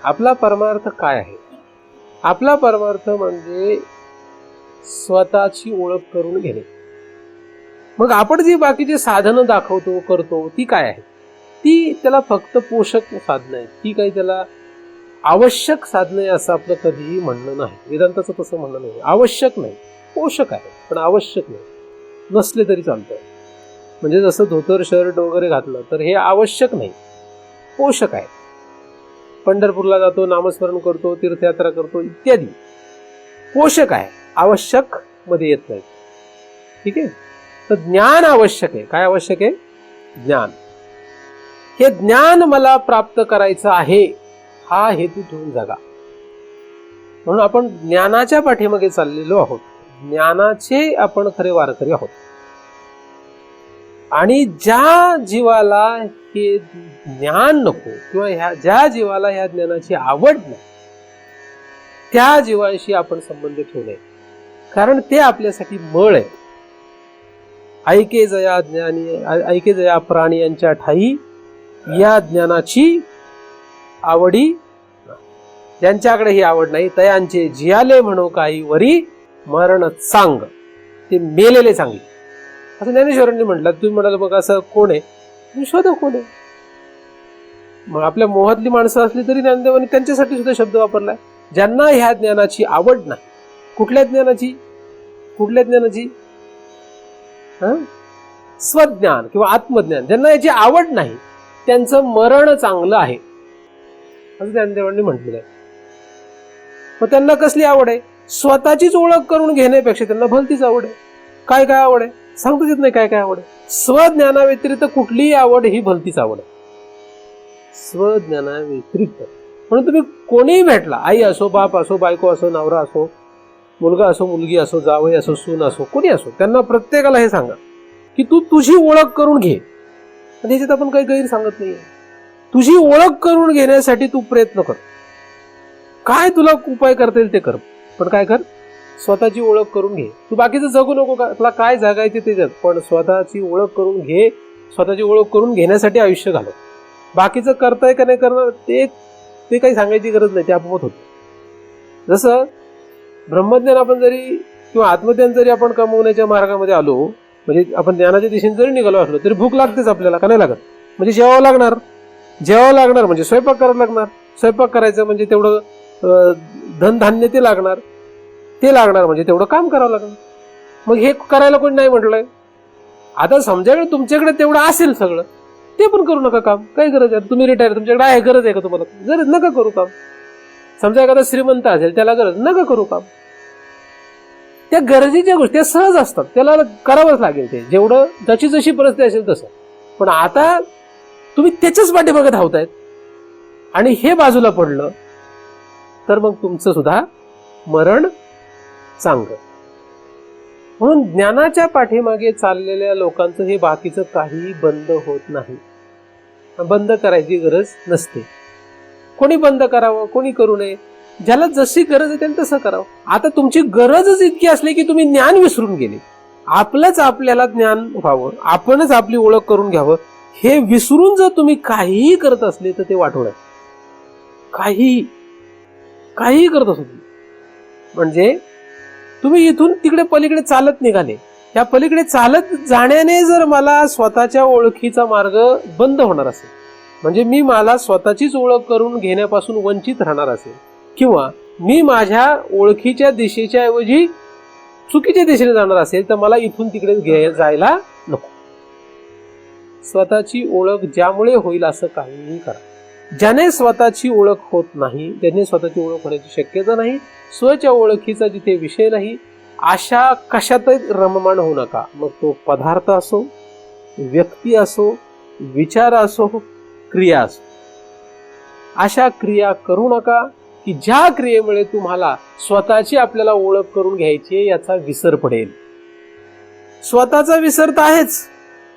आपला परमार्थ काय आहे? आपला परमार्थ म्हणजे स्वतःची ओळख करून घेणे. मग आपण जी बाकीची साधनं दाखवतो, करतो, ती काय आहे? ती त्याला फक्त पोषक साधनं आहेत. ती काही त्याला आवश्यक साधनं आहे असं आपलं कधीही म्हणणं नाही. वेदांताचं तसं म्हणणं नाही. आवश्यक नाही, पोषक आहे पण आवश्यक नाही. नसले तरी चालतं. म्हणजे जसं धोतर शर्ट वगैरे घातलं तर हे आवश्यक नाही, पोषक आहे. पंढरपूरला जातो, नामस्मरण करतो, तीर्थयात्रा करतो इत्यादी पोषक आहे, आवश्यक मध्ये येत नाही. ठीक आहे. तर ज्ञान आवश्यक आहे. काय आवश्यक आहे? ज्ञान. हे ज्ञान मला प्राप्त करायचं आहे हा हेतू ठेवून जगा. म्हणून आपण ज्ञानाच्या पाठीमागे चाललेलो आहोत. ज्ञानाचे आपण खरे वारकरी आहोत. आणि ज्या जीवाला हे ज्ञान नको किंवा ज्या जीवाला ह्या ज्ञानाची आवड नाही त्या जीवांशी आपण संबंध ठेवू नये, कारण ते आपल्यासाठी मळ आहे. ऐके जया ज्ञानी ऐके जया प्राणी यांच्या ठाई या ज्ञानाची आवडी, ज्यांच्याकडे ही आवड नाही तयांचे जियाले म्हणो काही वरी मरण सांग, ते मेलेले चांगले, असं ज्ञानेश्वरांनी म्हटलं. तुम्ही म्हणाल बघा असं कोण आहे, तुम्ही शोधा कोण आहे. मग आपल्या मोहातली माणसं असली तरी ज्ञानदेवानी त्यांच्यासाठी सुद्धा शब्द वापरलाय, ज्यांना ह्या ज्ञानाची आवड नाही. कुठल्या ज्ञानाची? कुठल्या ज्ञानाची? स्वज्ञान किंवा आत्मज्ञान. ज्यांना याची आवड नाही त्यांचं मरण चांगलं आहे असं ज्ञानदेवांनी म्हटलेलं आहे. मग त्यांना कसली आवड आहे? स्वतःचीच ओळख करून घेण्यापेक्षा त्यांना भलतीच आवड आहे. काय काय आवड आहे सांगता येत नाही. काय काय आवड आहे? स्वज्ञानाव्यतिरिक्त कुठलीही आवड ही भलतीच आवड आहे. स्वज्ञानाव्यतिरिक्त. म्हणून तुम्ही कोणीही भेटला, आई असो, बाप असो, बायको असो, नवरा असो, मुलगा असो, मुलगी असो, जावई असो, सून असो, कोणी असो, त्यांना प्रत्येकाला हे सांगा की तू तुझी ओळख करून घे. त्याच्यात आपण काही गैर सांगत नाहीये. तुझी ओळख करून घेण्यासाठी तू प्रयत्न कर. काय तुला उपाय करता येईल ते कर, पण काय कर? स्वतःची ओळख करून घे. तू बाकीचं जगू नको, तुला काय जगायचे ते जग, पण स्वतःची ओळख करून घे. स्वतःची ओळख करून घेण्यासाठी आयुष्य घालव. बाकीचं करताय का नाही करणार ते काही सांगायची गरज नाही, ते आपोआप होतं. जसं ब्रह्मज्ञान आपण जरी किंवा आत्मज्ञान जरी आपण कमवण्याच्या मार्गामध्ये आलो, म्हणजे आपण ज्ञानाच्या दिशेने जरी निघालो असलो तरी भूक लागतेच आपल्याला, का नाही लागत? म्हणजे जेवावं लागणार. जेवावं लागणार म्हणजे स्वयंपाक करायला लागणार. स्वयंपाक करायचं म्हणजे तेवढं धनधान्य ते लागणार. ते लागणार म्हणजे तेवढं काम करावं लागणार. मग हे करायला कोणी नाही म्हटलंय. आता समजा तुमच्याकडे तेवढं असेल सगळं, ते पण करू नका काम. काय गरज आहे? तुम्ही रिटायर, तुमच्याकडे आहे, गरज आहे का तुम्हाला? गरज नका करू काम. समजा एखादा श्रीमंत असेल, त्याला गरज, नका करू काम. त्या गरजेच्या गोष्टी सहज असतात, त्याला करावंच लागेल ते, जेवढं जशी जशी परिस्थिती असेल तसं. पण आता तुम्ही त्याच्याच पाठीमागे धावतायत आणि हे बाजूला पडलं तर मग तुमचं सुद्धा मरण चांगलं. म्हणून ज्ञानाच्या पाठीमागे चाललेल्या लोकांचं हे बाकीचं काही बंद होत नाही. बंद करायची गरज नसते. कोणी बंद करावं, कोणी करू नये. ज्याला जशी गरज आहे त्याने तसं करावं. आता तुमची गरजच इतकी असली की तुम्ही ज्ञान विसरून गेले. आपलंच आपल्याला ज्ञान व्हावं, आपणच आपली ओळख करून घ्यावं, हे विसरून जर तुम्ही काहीही करत असले तर ते वाटोळं आहे. काहीही करत असो म्हणजे तुम्ही इथून तिकडे पलीकडे चालत निघाले. त्या पलीकडे चालत जाण्याने जर मला स्वतःच्या ओळखीचा मार्ग बंद होणार असेल, म्हणजे मी मला स्वतःचीच ओळख करून घेण्यापासून वंचित राहणार असेल, किंवा मी माझ्या ओळखीच्या दिशेच्या ऐवजी चुकीच्या दिशेने जाणार असेल, तर मला इथून तिकडे जायला नको. स्वतःची ओळख ज्यामुळे होईल असं काहीही करा. ज्याने स्वतःची ओळख होत नाही, ज्याने स्वतःची ओळख होण्याची शक्यता नाही, स्वतःच्या ओळखीचा जिथे विषय नाही, अशा कशातच रममाण होऊ नका. मग तो पदार्थ असो, व्यक्ती असो, विचार असो, क्रिया असो. अशा क्रिया करू नका की ज्या क्रियेमुळे तुम्हाला स्वतःची आपल्याला ओळख करून घ्यायची याचा विसर पडेल. स्वतःचा विसर तर आहेच,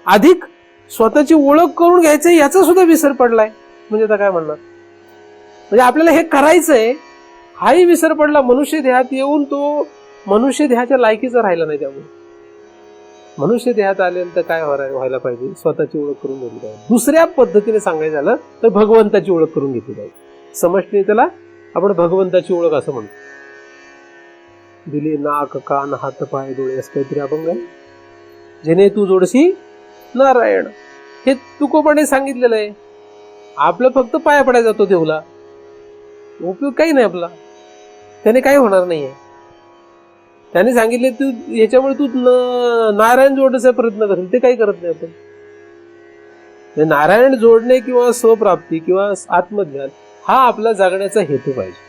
अधिक स्वतःची ओळख करून घ्यायचं याचा सुद्धा विसर पडलाय. म्हणजे आता काय म्हणणार? म्हणजे आपल्याला हे करायचंय हाही विसर पडला. मनुष्य देहात येऊन तो मनुष्य देहाच्या लायकीचा राहिला नाही. त्यामुळे मनुष्य देहात आल्यानंतर काय व्हायला पाहिजे? स्वतःची ओळख करून घेतली पाहिजे. दुसऱ्या पद्धतीने सांगायचं झालं तर भगवंताची ओळख करून घेतली पाहिजे. समष्टीने त्याला आपण भगवंताची ओळख असं म्हणतो. दिली नाक कान हात पाय डोळे असं काहीतरी अभंग आहे. जेणे तू जोडशी नारायण, हे तुकोबाने सांगितलेलं आहे. आपलं फक्त पाया पडायला जातो देवला, उपयोग काही नाही आपला, त्याने काही होणार नाहीये. त्याने सांगितले तू ह्याच्यामुळे तू नारायण जोडण्याचा प्रयत्न करशील, ते काही करत नाही आपण. नारायण जोडणे किंवा स्वप्राप्ती किंवा आत्मज्ञान हा आपला जगण्याचा हेतू पाहिजे.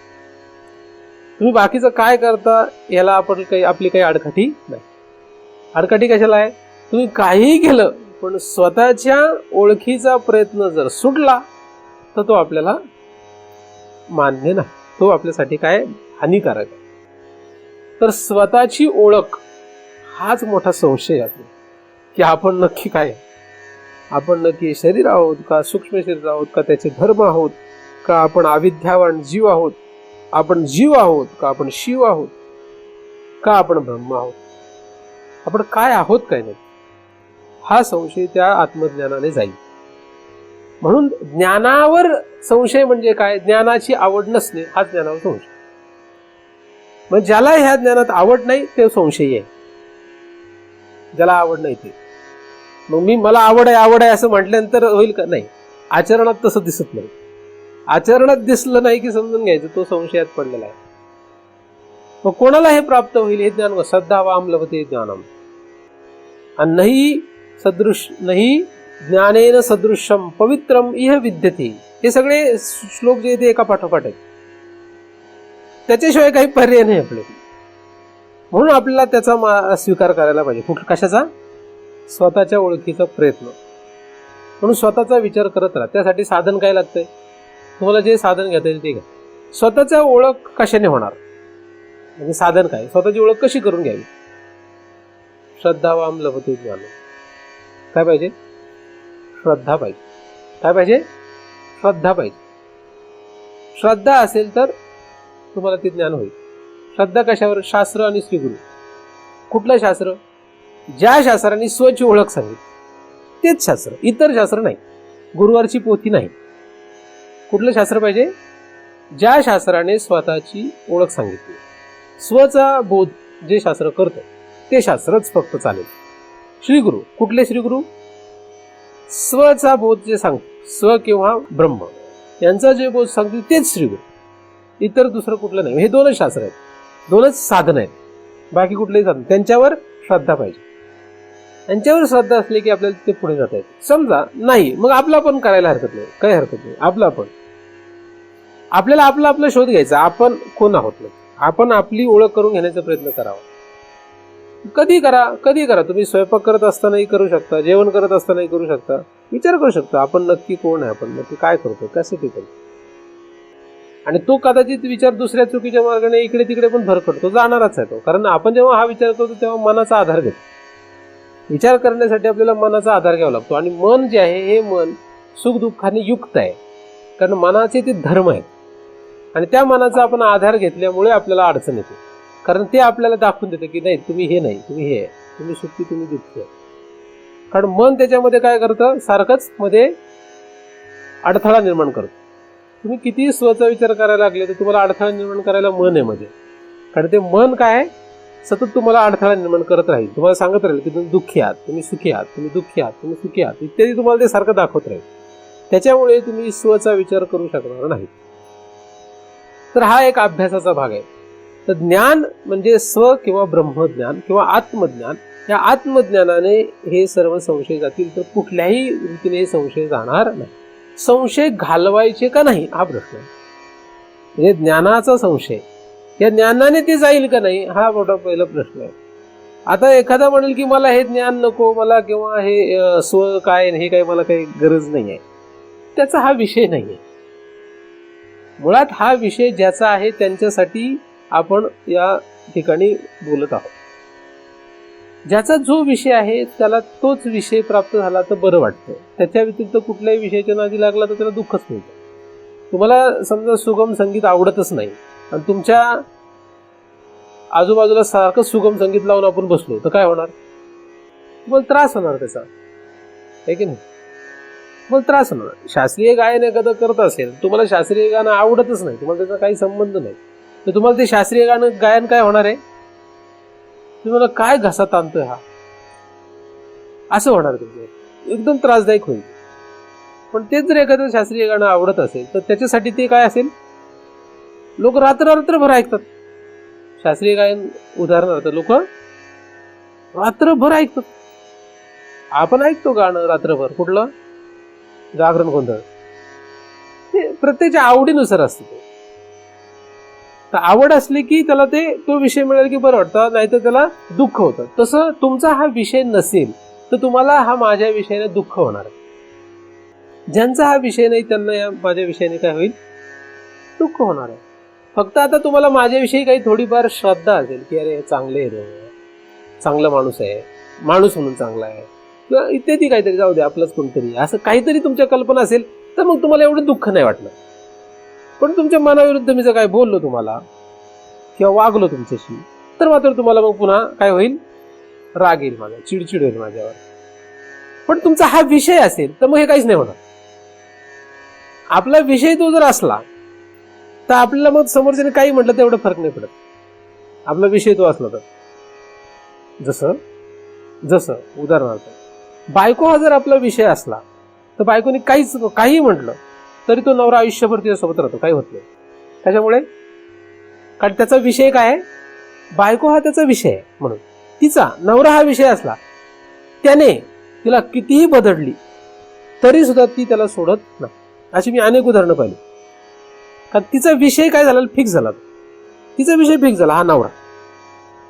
तुम्ही बाकीचं काय करता याला आपण काही आपली काही आडकाठी नाही. आडकाठी कशाला आहे? तुम्ही काहीही केलं पण स्वतःच्या ओळखीचा प्रयत्न जर सुटला तर तो आपल्याला मान्य नाही, तो आपल्यासाठी काय हानिकारक आहे. तर स्वतःची ओळख हाच मोठा संशय आहे की आपण नक्की काय, आपण नक्की शरीर आहोत का, सूक्ष्म शरीर आहोत का, त्याचे धर्म आहोत का, आपण अविद्यावान जीव आहोत, आपण जीव आहोत का, आपण शिव आहोत का, आपण ब्रह्म आहोत, आपण काय आहोत काय नाही, हा संशय त्या आत्मज्ञानाने जाईल. म्हणून ज्ञानावर संशय म्हणजे काय? ज्ञानाची आवड नसणे हा ज्ञानावर संशय. मग ज्याला ह्या ज्ञानात आवड नाही ते संशयी आहे. ज्याला आवड नाही ते, मग मी मला आवड आहे असं म्हटल्यानंतर होईल का? नाही. आचरणात तसं दिसत नाही. आचरणात दिसलं नाही की समजून घ्यायचं तो संशयात पडलेला आहे. मग कोणाला हे प्राप्त होईल हे ज्ञान? श्रद्धा वाम लभते ज्ञानम आणि नाही ज्ञानेन सदृशम पवित्रम इह विद्यते. हे सगळे श्लोक जे ते एका पाठोपाठ आहेत. त्याच्याशिवाय काही पर्याय नाही आपल्याला. म्हणून आपल्याला त्याचा स्वीकार करायला पाहिजे. कशाचा? स्वतःच्या ओळखीचा प्रयत्न. म्हणून स्वतःचा विचार करत राहा. त्यासाठी साधन काय लागतंय? तुम्हाला जे साधन घेता येईल ते घ्या. स्वतःचा ओळख कशाने होणार? म्हणजे साधन काय? स्वतःची ओळख कशी करून घ्यावी? श्रद्धावाम लभते ज्ञान. काय पाहिजे? श्रद्धा पाहिजे. काय पाहिजे? श्रद्धा पाहिजे. श्रद्धा असेल तर तुम्हाला ते ज्ञान होईल. श्रद्धा कशावर? शास्त्र आणि श्रीगुरु. कुठलं शास्त्र? ज्या शास्त्राने स्वची ओळख सांगितली तेच शास्त्र, इतर शास्त्र नाही. गुरुवारची पोथी नाही. कुठलं शास्त्र पाहिजे? ज्या शास्त्राने स्वतःची ओळख सांगितली, स्वचा बोध जे शास्त्र करतं ते शास्त्रच फक्त चालेल. श्रीगुरु. कुठले श्रीगुरु? स्वचा बोध जे सांगतो, स्व किंवा ब्रह्म यांचा जे बोध सांगतो तेच श्रीगुरु. इतर दुसरं कुठलं नाही. हे दोनच शास्त्र आहेत, दोनच साधन आहेत. बाकी कुठलंही साधन. त्यांच्यावर श्रद्धा पाहिजे. त्यांच्यावर श्रद्धा असली की आपल्याला ते पुढे जाता येते. समजा नाही, मग आपला पण करायला हरकत नाही. काही हरकत नाही. आपला पण आपल्याला आपला शोध घ्यायचा. आपण कोण आहोत? आपण आपली ओळख करून घेण्याचा प्रयत्न करावा. कधी करा. तुम्ही स्वयंपाक करत असतानाही करू शकता, जेवण करत असतानाही करू शकता, विचार करू शकता आपण नक्की कोण आहे, आपण नक्की काय करतो, कशासाठी करतो. आणि तो कदाचित विचार दुसऱ्या चुकीच्या मार्गाने इकडे तिकडे पण भरकटतो, जाणारच आहे तो. कारण आपण जेव्हा हा विचार करतो तेव्हा मनाचा आधार घेतो. विचार करण्यासाठी आपल्याला मनाचा आधार घ्यावा लागतो. आणि मन जे आहे हे मन सुखदुःखाने युक्त आहे. कारण मनाचे ते धर्म आहेत. आणि त्या मनाचा आपण आधार घेतल्यामुळे आपल्याला अडचण येते. कारण ते आपल्याला दाखवून देते की नाही, तुम्ही हे नाही, तुम्ही हे आहे, तुम्ही सुखी, तुम्ही दुःखी आहे. कारण मन त्याच्यामध्ये काय करतं? सारखंच मध्ये अडथळा निर्माण करतं. तुम्ही किती स्वचा विचार करायला लागले तर तुम्हाला अडथळा निर्माण करायला मन आहे मध्ये. कारण ते मन काय आहे? सतत तुम्हाला अडथळा निर्माण करत राहील. तुम्हाला सांगत राहील की तुम्ही दुःखी आहात, तुम्ही सुखी आहात, तुम्ही दुःखी आहात, तुम्ही सुखी आहात इत्यादी. तुम्हाला ते सारखं दाखवत राहील. त्याच्यामुळे तुम्ही स्वचा विचार करू शकणार नाही. तर हा एक अभ्यासाचा भाग आहे. तर ज्ञान म्हणजे स्व किंवा ब्रह्मज्ञान किंवा आत्मज्ञान. या आत्मज्ञानाने हे सर्व संशय जातील. तर कुठल्याही रीतीने हे संशय जाणार नाही. संशय घालवायचे का नाही हा प्रश्न आहे. म्हणजे ज्ञानाचा संशय, या ज्ञानाने ते जाईल का नाही हा मोठा पहिला प्रश्न आहे. आता एखादा म्हणेल की मला हे ज्ञान नको, मला किंवा हे स्व काय हे काय मला काही गरज नाही आहे. त्याचा हा विषय नाही आहे. मुळात हा विषय ज्याचा आहे त्यांच्यासाठी आपण या ठिकाणी बोलत आहोत. ज्याचा जो विषय आहे त्याला तोच विषय प्राप्त झाला तर बरं वाटतं. त्याच्या व्यतिरिक्त कुठल्याही विषयाच्या नादी लागला तर त्याला दुःखच मिळतं. तुम्हाला समजा सुगम संगीत आवडतच नाही आणि तुमच्या आजूबाजूला सारखं सुगम संगीत लावून आपण बसलो तर काय होणार? तुम्हाला त्रास होणार त्याचा, आहे की नाही? तुम्हाला त्रास होणार. शास्त्रीय गायन एखादं करत असेल, तुम्हाला शास्त्रीय गाणं आवडतच नाही, तुम्हाला त्याचा काही संबंध नाही, तर तुम्हाला ते शास्त्रीय गायन काय होणार आहे? तुम्हाला काय घसा ताणतोय हा, असं होणार. तुमचं एकदम त्रासदायक होईल. पण तेच जर एखादं शास्त्रीय गाणं आवडत असेल तर त्याच्यासाठी ते काय असेल? लोक रात्रभर ऐकतात. शास्त्रीय गायन उदाहरणार्थ लोक रात्रभर ऐकतात. आपण ऐकतो गाणं रात्रभर, कुठलं जागरण गोंधळ, ते प्रत्येकाच्या आवडीनुसार असतं. ते तर आवड असली की त्याला तो विषय मिळेल की बरं वाटतं, नाहीतर त्याला दुःख होतं. तसं तुमचा हा विषय नसेल तर तुम्हाला हा माझ्या विषयाने दुःख होणार आहे. ज्यांचा हा विषय नाही त्यांना या माझ्या विषयाने काय होईल, दुःख होणार आहे. फक्त आता तुम्हाला माझ्याविषयी काही थोडीफार श्रद्धा असेल की अरे चांगले आहे, चांगला माणूस आहे, माणूस म्हणून चांगला आहे किंवा इत्यादी काहीतरी, जाऊ दे आपलंच कोणतरी, असं काहीतरी तुमच्या कल्पना असेल तर मग तुम्हाला एवढं दुःख नाही वाटलं. पण तुमच्या मनाविरुद्ध मी जर काय बोललो तुम्हाला किंवा वागलो तुमच्याशी तर मात्र तुम्हाला मग पुन्हा काय होईल, राग येईल, माझा चिडचिड होईल माझ्यावर. पण तुमचा हा विषय असेल तर मग हे काहीच नाही होणार. आपला विषय तो जर असला तर आपल्याला मग समोरच्याने काही म्हटलं तर एवढं फरक नाही पडत. आपला विषय तो असला तर जसं उदाहरणार्थ बायको हा जर आपला विषय असला तर बायकोने काही म्हटलं तरी तो नवरा आयुष्यभर तिच्यासोबत राहतो, काही होत नाही. त्याच्यामुळे कारण त्याचा विषय काय आहे, बायको हा त्याचा विषय आहे. म्हणून तिचा नवरा हा विषय असला, त्याने तिला कितीही बदडली तरी सुद्धा ती त्याला सोडत नाही. अशी मी अनेक उदाहरणं पाहिली. कारण तिचा विषय काय झाला, फिक्स झाला. तिचा विषय फिक्स झाला, हा नवरा.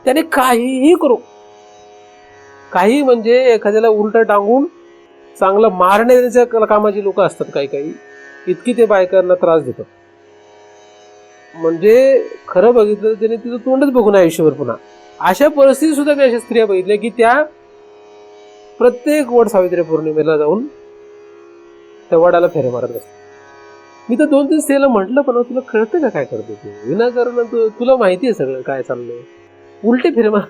त्याने काहीही करू, काही म्हणजे एखाद्याला उलट टांगून चांगलं मारण्याच्या कामाची लोक असतात काही, इतकी ते बायकांना त्रास देतात. म्हणजे खरं बघितलं तर त्याने तिचं तोंडच बघून आयुष्यभर पुन्हा. अशा परिस्थितीत सुद्धा मी अशा स्त्रिया बघितल्या की त्या प्रत्येक वड सावित्री पौर्णिमेला जाऊन त्या वडाला फेरे मारत असतात. मी तर 2-3 स्त्रियाला म्हटलं, पण तुला कळतं का काय करते तू, विनाकारण तुला माहिती आहे सगळं काय चाललंय, उलटे फेरे मार.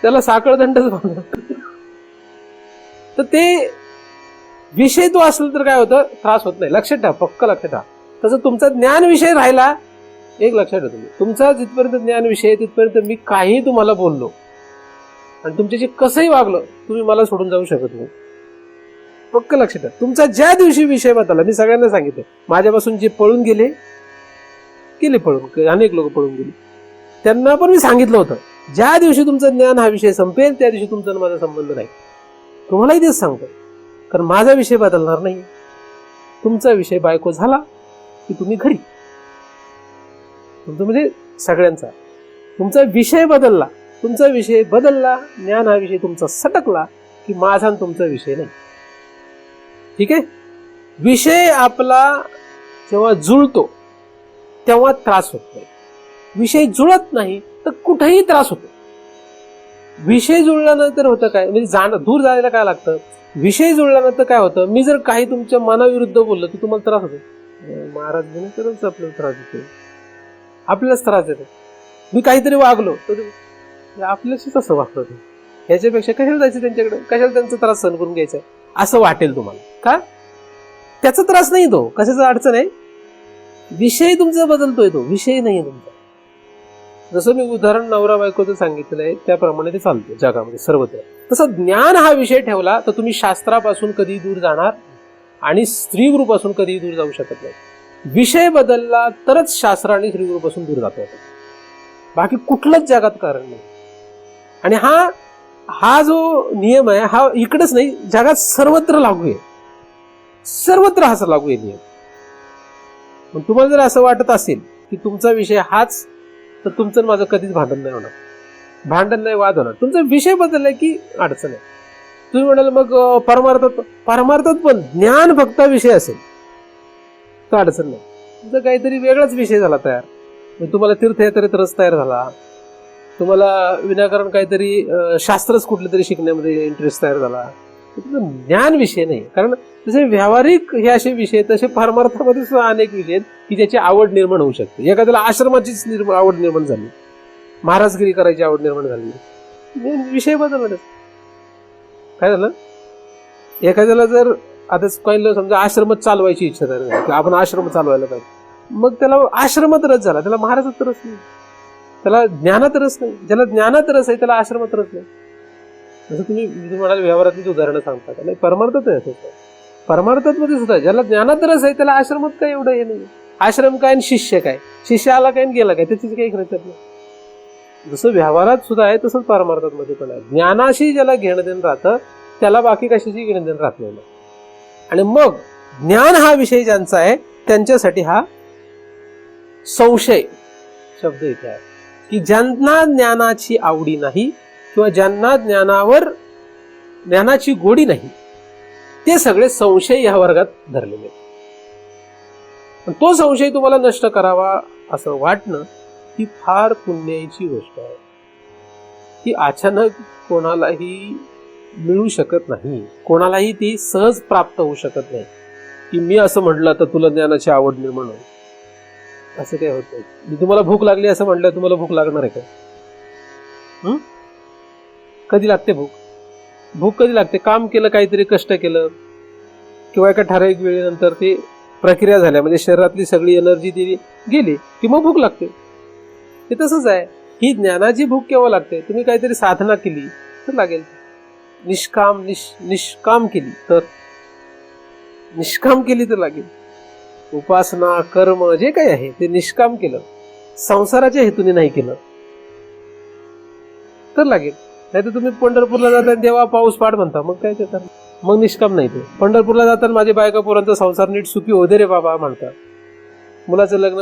त्याला साखळदंडच बांधला. तर ते विषय तो असेल तर काय होतं, त्रास होत नाही. लक्षात ठेवा, पक्क लक्षात ठेवा. तसं तुमचा ज्ञान विषय राहिला, एक लक्षात ठेवा, तुमचा जिथपर्यंत ज्ञान विषय तिथपर्यंत मी काही तुम्हाला बोललो आणि तुमच्याशी कसंही वागलं, तुम्ही मला सोडून जाऊ शकत नाही. पक्क लक्षात ठेवा. तुमचा ज्या दिवशी विषय बदलला, मी सगळ्यांना सांगितलं, माझ्यापासून जे पळून गेले पळून, अनेक लोक पळून गेले, त्यांना पण मी सांगितलं होतं, ज्या दिवशी तुमचं ज्ञान हा विषय संपेल त्या दिवशी तुमचा माझा संबंध नाही. तुम्हालाही तेच सांगतो, कारण माझा विषय बदलणार नाही. तुमचा विषय बायको झाला की तुम्ही घरी, तुमचं म्हणजे सगळ्यांचा. तुमचा विषय बदलला, ज्ञान हा विषय तुमचा सटकला की माझा आणि तुमचा विषय नाही. ठीक आहे. विषय आपला जेव्हा जुळतो तेव्हा त्रास होत नाही. विषय जुळत नाही तर कुठेही त्रास होतो. विषय जुळल्यानंतर होतं काय, म्हणजे दूर जायला काय लागतं, विषय जुळल्यानंतर काय होतं, मी जर काही तुमच्या मनाविरुद्ध बोललो तर तुम्हाला त्रास होतो. महाराज तरच आपल्याला त्रास होतो, आपल्यालाच त्रास येतो. मी काहीतरी वागलो तर आपल्याशीच असं वागतो, ह्याच्यापेक्षा कशाला जायचं त्यांच्याकडे, कशाला त्यांचा त्रास सहन करून घ्यायचा असं वाटेल तुम्हाला. का, त्याचा त्रास नाही, तो कशाचा अडचण आहे, विषय तुमचा बदलतोय, तो विषय नाही तुमचा. जसं मी उदाहरण नवरा बायकोचं सांगितलंय त्याप्रमाणे ते चालतं जगामध्ये सर्वत्र. तसं ज्ञान हा विषय ठेवला तर तुम्ही शास्त्रापासून कधी दूर जाणार आणि स्त्रीगुरूपासून कधी दूर जाऊ शकत नाही. विषय बदलला तरच शास्त्र आणि स्त्रीगुरूपासून दूर जातो, बाकी कुठलंच जगात कारण नाही. आणि हा जो नियम आहे हा इकडेच नाही, जगात सर्वत्र लागू आहे, सर्वत्र हा लागू आहे नियम. पण तुम्हाला जर असं वाटत असेल की तुमचा विषय हाच, तर तुमचं माझं कधीच भांडण नाही होणार, भांडण नाही, वाद होणार. तुमचा विषय बदललाय की अडचण आहे. तुम्ही म्हणाल मग परमार्थात पण ज्ञान फक्त विषय असेल तर अडचण नाही. तुमचा काहीतरी वेगळाच विषय झाला तयार, तुम्हाला तीर्थयात्रेत रस तयार झाला, तुम्हाला विनाकारण काहीतरी शास्त्रच कुठले तरी शिकण्यामध्ये इंटरेस्ट तयार झाला, ज्ञान विषय नाही. कारण जसे व्यावहारिक हे असे विषय, तसे परमार्थामध्ये सुद्धा अनेक विषय आहेत की ज्याची आवड निर्माण होऊ शकते. एखाद्याला आश्रमाचीच आवड निर्माण झाली, महाराजगिरी करायची आवड निर्माण झाली, विषय बदलला. काय झालं, एखाद्याला जर आता काही समजा आश्रमात चालवायची इच्छा झाली, आपण आश्रम चालवायला पाहिजे, मग त्याला आश्रमात रस झाला, त्याला महाराजात रस नाही, त्याला ज्ञानात रस नाही. ज्याला ज्ञानात रस आहे त्याला आश्रमात रस नाही. जसं तुम्ही म्हणाल व्यवहारातलीच उदाहरणं सांगता, नाही परमार्थच आहे. परमार्थामध्ये सुद्धा ज्याला ज्ञानात रस आहे त्याला आश्रमात काय एवढं हे नाही. आश्रम काय आणि शिष्य काय, शिष्य आला काय आणि गेला काय, त्याचीच काही खरंच नाही. जसं व्यवहारात सुद्धा आहे तसंच परमार्थात मध्ये पण आहे. ज्ञानाशी ज्याला घेणं देणं राहतं त्याला बाकी कशाची घेणं देणं राहत नाही. आणि मग ज्ञान हा विषय ज्यांचा आहे त्यांच्यासाठी हा संशय शब्द इथे आहे की ज्यांना ज्ञानाची आवडी नाही किंवा ज्यांना ज्ञानाची गोडी नाही ते सगळे संशय या वर्गात धरलेले आहेत. तो संशय तुम्हाला नष्ट करावा असं वाटणं ही फार पुण्याची गोष्ट आहे. ती अचानक कोणालाही मिळू शकत नाही, कोणालाही ती सहज प्राप्त होऊ शकत नाही की मी असं म्हटलं तर तुला ज्ञानाची आवड निर्माण होईल, असं काही होत नाही. मी तुम्हाला भूक लागली असं म्हटलं तुम्हाला भूक लागणार आहे का? कधी लागते भूक? भूक कधी लागते? काम केलं, काहीतरी कष्ट केलं किंवा एका ठराविक वेळेनंतर ते प्रक्रिया झाल्या म्हणजे शरीरातली सगळी एनर्जी ती गेली की मग भूक लागते. ते तसंच आहे. ही ज्ञानाची भूक केव्हा लागते? तुम्ही काहीतरी साधना केली तर लागेल. निष्काम केली तर लागेल. उपासना कर्म जे काही आहे ते निष्काम केलं, संसाराच्या हेतूने नाही केलं तर लागेल. नाही तर तुम्ही पंढरपूरला जाता तेव्हा पाऊस पाड म्हणता, मग काय ते मग निष्काम नाही. ते पंढरपूरला जाताना माझी बायका पोरांचा संसार नीट सुखी होऊ दे रे बाबा म्हणतात. मुलाचं लग्न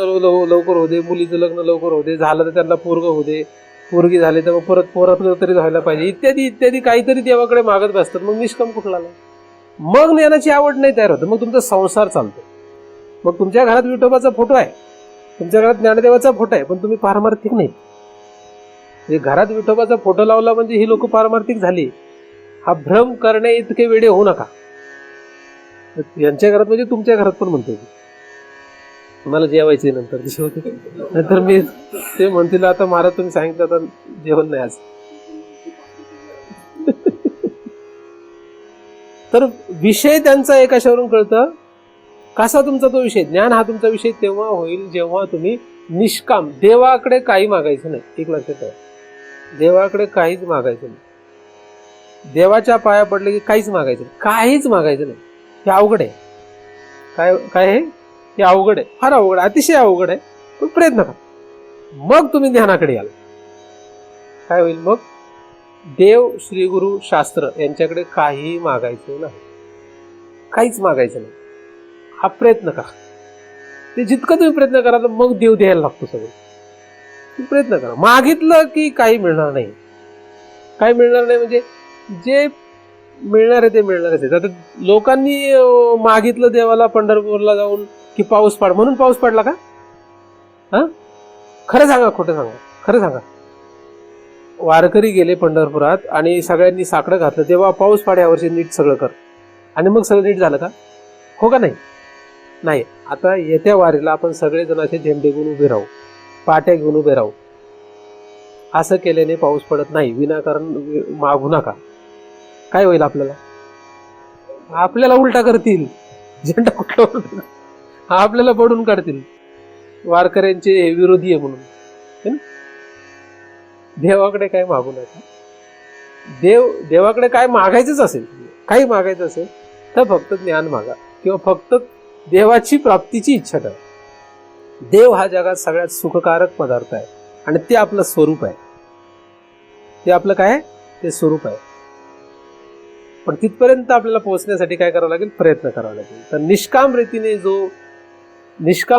लवकर होऊ दे, मुलीचं लग्न लवकर होऊ दे, झालं तर त्यांना पोरग होऊ दे, पोरगी झाली तर मग पोरात तरी व्हायला पाहिजे, इत्यादी इत्यादी काहीतरी देवाकडे मागत बसतात. मग निष्काम कुठला? मग ज्ञानाची आवड नाही तयार होतं. मग तुमचा संसार चालतो. मग तुमच्या घरात विठोबाचा फोटो आहे, तुमच्या घरात ज्ञानदेवाचा फोटो आहे, पण तुम्ही पारमार्थिक नाही. म्हणजे घरात विठोबाचा फोटो लावला म्हणजे ही लोक पारमार्थिक झाली हा भ्रम करणे इतके वेडे होऊ नका. यांच्या घरात म्हणजे तुमच्या घरात पण म्हणतो मला जेवायचे नंतर जेवते, नंतर मी ते म्हणतील आता महाराज तुम्ही सांगितलं आता जेवण नाही आज. तर विषय त्यांचा एकाशावरून कळतं. कसा तुमचा तो विषय? ज्ञान हा तुमचा विषय तेव्हा होईल जेव्हा तुम्ही निष्काम, देवाकडे काही मागायचं नाही. एक लक्षात ठेवा, देवाकडे काहीच मागायचं नाही. देवाच्या पाया पडले की काहीच मागायचं नाही, काहीच मागायचं नाही. हे अवघड आहे. काय हे? हे अवघड आहे, फार अवघड आहे, अतिशय अवघड आहे. पण प्रयत्न करा, मग तुम्ही ध्यानाकडे याल. काय होईल मग? देव, श्री गुरु, शास्त्र यांच्याकडे काही मागायचं नाही, काहीच मागायचं नाही. हा प्रयत्न करा. ते जितकं तुम्ही प्रयत्न करा तर मग देव द्यायला लागतो सगळं. प्रयत्न करा. मागितलं की काही मिळणार नाही. काही मिळणार नाही म्हणजे जे मिळणार आहे ते मिळणारच आहे. आता लोकांनी मागितलं देवाला पंढरपूरला जाऊन की पाऊस पाड, म्हणून पाऊस पडला का? खरं सांगा, खोटं सांगा, खरं सांगा. वारकरी गेले पंढरपुरात आणि सगळ्यांनी साकडं घातलं तेव्हा पाऊस पाड यावर्षी नीट सगळं कर, आणि मग सगळं नीट झालं का? हो का नाही? नाही. आता येत्या वारीला आपण सगळेजण असे झेंडे घेऊन उभे राहू, पाट्या घेऊन उभे राहू. असं केल्याने पाऊस पडत नाही. विनाकारण मागू नका. काय होईल? आपल्याला उलटा करतील. झेंडा कुठला आपल्याला पडून काढतील. वारकऱ्यांचे विरोधी आहे म्हणून. देवाकडे काय मागू नका. देवाकडे काय मागायचंच असेल, काही मागायचं असेल तर फक्त ज्ञान मागा किंवा फक्त देवाची प्राप्तीची इच्छा करा. देव हा जगात सगळ्यात सुखकारक पदार्थ आहे आणि ते आपलं स्वरूप आहे. ते आपलं काय? ते स्वरूप आहे. पण तिथपर्यंत आपल्याला पोहोचण्यासाठी काय करावं लागेल? प्रयत्न करावा लागेल. तर निष्काम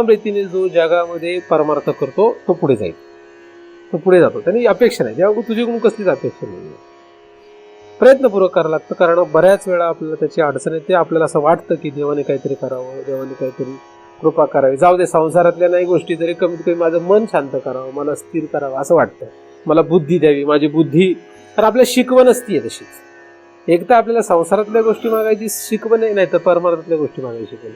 रीतीने जो जगामध्ये परमार्थ करतो तो पुढे जाईल, तो पुढे जातो. त्याने अपेक्षा नाही, जेव्हा तुझ्याकडून कसलीच अपेक्षा नाही. प्रयत्नपूर्वक करावं लागतं. कारण बऱ्याच वेळा आपल्याला त्याची अडचण येते. आपल्याला असं वाटतं की देवाने काहीतरी करावं, देवाने काहीतरी कृपा करावी. जाऊ दे, संसारातल्या नाही गोष्टी तरी कमीत कमी माझं मन शांत करावं, मला स्थिर करावं असं वाटतं. मला बुद्धी द्यावी, माझी बुद्धी. तर आपल्या शिकवण असते तशीच. एक तर आपल्याला संसारातल्या गोष्टी मागायची शिकवण आहे, नाही तर परमार्थातल्या गोष्टी मागायची शिकवण,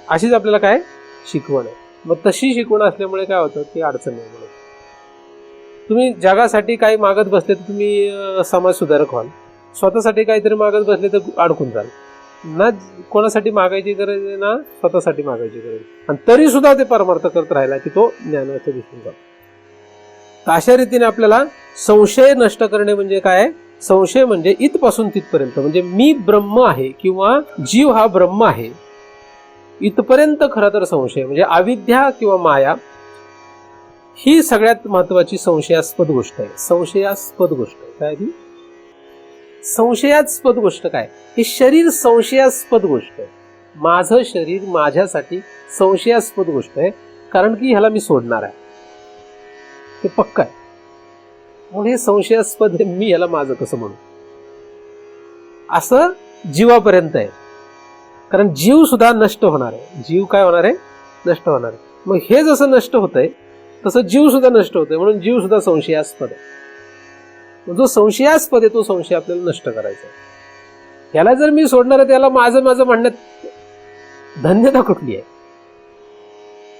अशीच आपल्याला काय शिकवण आहे. मग तशी शिकवण असल्यामुळे काय होतं की अडचण नाही. म्हणून तुम्ही जगासाठी काही मागत बसले तर तुम्ही समाज सुधारक व्हाल. स्वतःसाठी काहीतरी मागत बसले तर अडकून जाल. ना कोणासाठी मागायची गरज आहे ना स्वतःसाठी मागायची गरज, आणि तरी सुद्धा ते परमार्थ करत राहिला की तो ज्ञानाचा दिसून जातो. अशा रीतीने आपल्याला संशय नष्ट करणे म्हणजे काय? संशय म्हणजे इथपासून तिथपर्यंत, म्हणजे मी ब्रह्म आहे किंवा जीव हा ब्रह्म आहे इथपर्यंत खरं तर संशय म्हणजे अविद्या किंवा माया ही सगळ्यात महत्वाची संशयास्पद गोष्ट आहे. संशयास्पद गोष्ट आहे काय ती? संशयास्पद गोष्ट काय? हे शरीर संशयास्पद गोष्ट आहे. माझं शरीर माझ्यासाठी संशयास्पद गोष्ट आहे, कारण की ह्याला मी सोडणार आहे, हे पक्का आहे. म्हणून हे संशयास्पद आहे, मी ह्याला माझं कसं म्हणू, असं जीवापर्यंत आहे. कारण जीव सुद्धा नष्ट होणार आहे. जीव काय होणार आहे? नष्ट होणार आहे. मग हे जसं नष्ट होतंय तसं जीव सुद्धा नष्ट होतोय, म्हणून जीव सुद्धा संशयास्पद आहे. जो संशयास्पद आहे तो संशय आपल्याला नष्ट करायचा आहे. ह्याला जर मी सोडणार आहे, त्याला माझं माझं म्हणण्यात धन्यता कुठली आहे?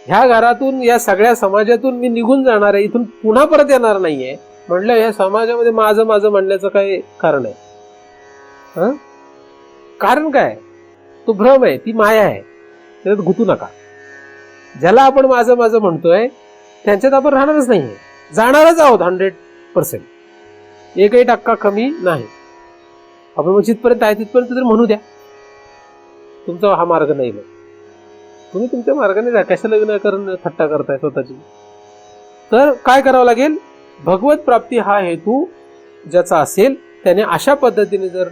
ह्या घरातून, या सगळ्या समाजातून मी निघून जाणार आहे, इथून पुन्हा परत येणार नाहीये म्हटलं, ह्या समाजामध्ये माझं माझं म्हणण्याचं काय कारण आहे? कारण काय? तो भ्रम आहे, ती माया आहे, त्याच्यात गुंतू नका. ज्याला आपण माझं माझं म्हणतोय त्यांच्यात आपण राहणारच नाहीये, जाणारच आहोत 100%. एकही टक्का कमी नाही. आपण मग जिथपर्यंत आहे तिथपर्यंत तरी म्हणू द्या. तुमचा हा मार्ग नाही, मग तुम्ही तुमच्या मार्गाने जा. कशाला विनाकारण थट्टा करताय स्वतःची? तर काय करावं लागेल? भगवत प्राप्ती हा हेतू ज्याचा असेल त्याने अशा पद्धतीने जर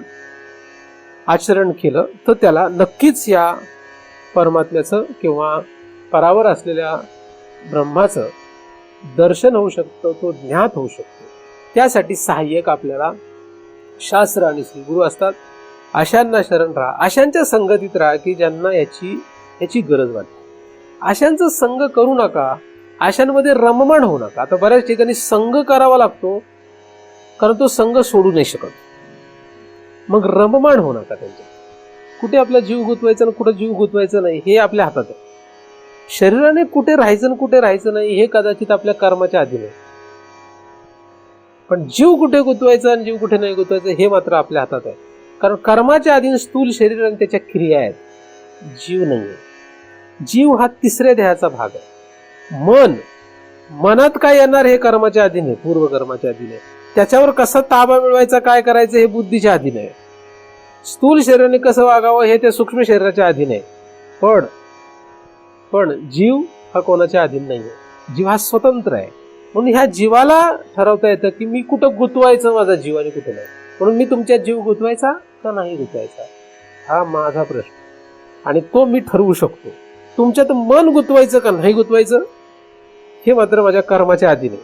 आचरण केलं तर त्याला नक्कीच या परमात्म्याचं किंवा परावर असलेल्या ब्रह्माचं दर्शन होऊ शकतं, तो ज्ञात होऊ शकतो. त्यासाठी सहाय्यक आपल्याला शास्त्र आणि श्रीगुरु असतात. अशांना शरण राहा, अशांच्या संगतीत राहा की ज्यांना याची गरज वाटते. अशांचा संग करू नका, अशांमध्ये रममाण होऊ नका. आता बऱ्याच ठिकाणी संग करावा लागतो, कारण तो संग सोडू नाही शकत. मग रममाण होऊ नका त्यांच्या. कुठे आपला जीव गुंतवायचा आणि कुठे जीव गुंतवायचा नाही हे आपल्या हातात आहे. शरीराने कुठे राहायचं आणि कुठे राहायचं नाही हे कदाचित आपल्या कर्माच्या अधीन आहे, पण जीव कुठे गुंतवायचा आणि जीव कुठे नाही गुंतवायचं हे मात्र आपल्या हातात आहे. कारण कर्माच्या अधीन स्थूल शरीर आणि त्याच्या क्रिया आहेत, जीव नाहीये. जीव हा तिसऱ्या देहाचा भाग आहे. मनात काय येणार हे कर्माच्या अधीन आहे, पूर्व कर्माच्या अधीन आहे. त्याच्यावर कसा ताबा मिळवायचा, काय करायचं हे बुद्धीच्या अधीन आहे. स्थूल शरीराने कसं वागावं हे त्या सूक्ष्म शरीराच्या अधीन आहे. पण जीव हा कोणाच्या अधीन नाहीये. जीव हा स्वतंत्र आहे. म्हणून ह्या जीवाला ठरवता येतं की मी कुठं गुंतवायचं माझा जीव आणि कुठे नाही. म्हणून मी तुमच्या जीव गुंतवायचा का नाही गुंतवायचा हा माझा प्रश्न, आणि तो मी ठरवू शकतो. तुमच्यात मन गुंतवायचं का नाही गुंतवायचं हे मात्र माझ्या कर्माच्या अधीन आहे.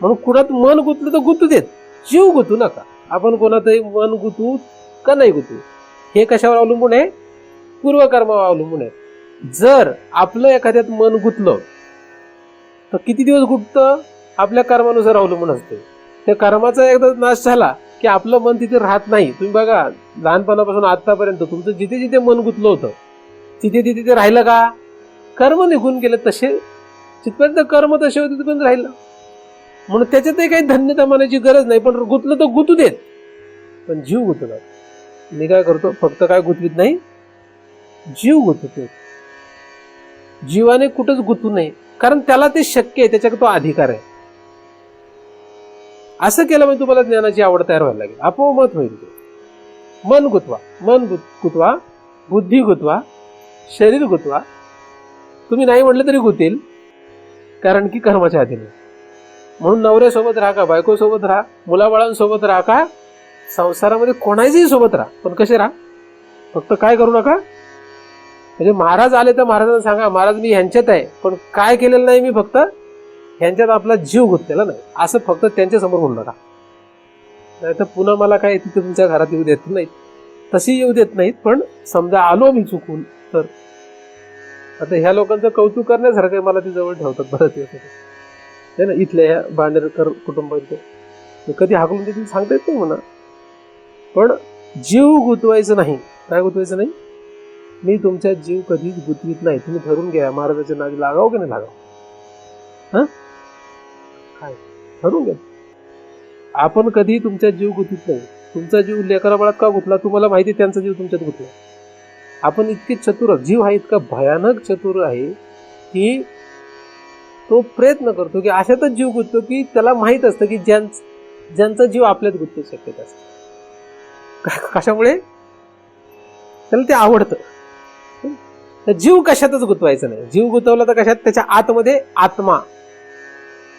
म्हणून कुणात मन गुंतलं तर गुंतू देत, जीव गुंतू नका. आपण कोणातही मन गुंतवू का नाही गुंतवू हे कशावर अवलंबून आहे? पूर्वकर्मावर अवलंबून आहे. जर आपलं एखाद्यात मन गुंतलं तर किती दिवस गुंततं आपल्या कर्मानुसार अवलंबून असते. त्या कर्माचा एकदा नाश झाला की आपलं मन तिथे राहत नाही. तुम्ही बघा, लहानपणापासून आतापर्यंत तुमचं जिथे जिथे मन गुंतलं होतं तिथे तिथे ते राहिलं का? कर्म निघून गेले तसे, जिथपर्यंत कर्म तसे होते तिथपर्यंत राहिलं. म्हणून त्याच्यातही काही धन्यता मानायची गरज नाही. पण गुंतलं तर गुंतू देत, पण जीव गुंतला. मी काय करतो, फक्त काय गुंतवीत नाही, जीव गुंतवतो. जीवाने कुठंच गुंतू नये, कारण त्याला ते शक्य आहे, त्याच्याकडे तो अधिकार आहे. असं केलं म्हणजे तुम्हाला ज्ञानाची आवड तयार व्हायला लागेल, आपोआप होईल. मन गुंतवा, गुंतवा, बुद्धी गुंतवा, शरीर गुंतवा. तुम्ही नाही म्हटलं तरी गुंतेल, कारण की कर्माच्या अधीन आहे. म्हणून नवऱ्यासोबत राहा का, बायकोसोबत राहा, मुलाबाळांसोबत राहा का, संसारामध्ये कोणाच्याही सोबत राहा, पण कसे राहा. फक्त काय करू नका, म्हणजे महाराज आले तर महाराजांना सांगा महाराज मी ह्यांच्यात आहे, पण काय केलेलं नाही मी, फक्त ह्यांच्यात आपला जीव गुंतलेला नाही असं फक्त त्यांच्या समोर म्हणू नका. नाही तर पुन्हा मला काय तिथे तुमच्या घरात येऊ देत नाहीत, तशी येऊ देत नाहीत. पण समजा आलो मी चुकून तर आता ह्या लोकांचं कौतुक करण्यासारखं मला ती जवळ ठेवतात बरंच दिवस आहे ना. इथल्या ह्या बांडेरकर कुटुंबांचे कधी हाकलून देतील सांगता येत नाही म्हणा. पण जीव गुंतवायचं नाही. काय गुंतवायचं नाही? मी तुमच्या जीव कधीच गुंतवीत नाही. तुम्ही ठरवून घ्या, महाराजाच्या नादी लागाव की नाही लागाव, काय ठरवून घ्या. आपण कधी तुमच्या जीव गुंतवीत नाही. तुमचा जीव लेकरा बाळात का गुंतला तुम्हाला माहिती, त्यांचा जीव तुमच्यात गुंतला. आपण इतके चतुर, जीव हा इतका भयानक चतुर आहे की तो प्रयत्न करतो की अशातच जीव गुंततो की त्याला माहित असतं की ज्यांचा जीव आपल्यात गुंतण्याची शक्यता असते. कशामुळे? त्याला ते आवडतं. तर जीव कशातच गुंतवायचा नाही. जीव गुंतवला तर कशात? त्याच्या आतमध्ये आत्मा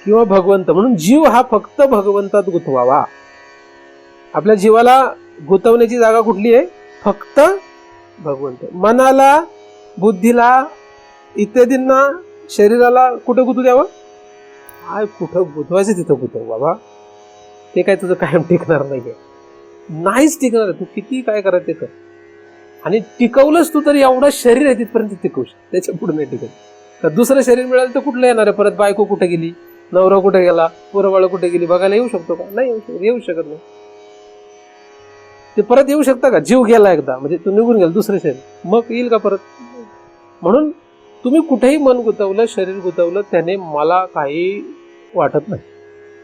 किंवा भगवंत. म्हणून जीव हा फक्त भगवंतात गुंतवावा. आपल्या जीवाला गुंतवण्याची जागा कुठली आहे? फक्त भगवंत. मनाला, बुद्धीला, इत्यादींना, शरीराला कुठं गुंतू द्यावं? कुठं गुंतवायचं तिथं गुंतव बाबा. ते काय तुझं कायम टिकणार नाहीये, नाहीच टिकणार. तू किती काय करायचं ते कर. आणि टिकवलंच तू तर एवढं शरीर आहे तिथपर्यंत टिकवू शकतो, त्याच्या पुढे नाही टिकत. तर दुसरं शरीर मिळालं तर कुठलं येणार आहे परत? बायको कुठे गेली, नवरा कुठे गेला, पोरबाळ कुठे गेली बघायला येऊ शकतो का? नाही येऊ शकत नाही. ते परत येऊ शकता का? जीव गेला एकदा म्हणजे तू निघून गेला दुसरं शरीर, मग येईल का परत? म्हणून तुम्ही कुठेही मन गुंतवलं, शरीर गुंतवलं, त्याने मला काही वाटत नाही.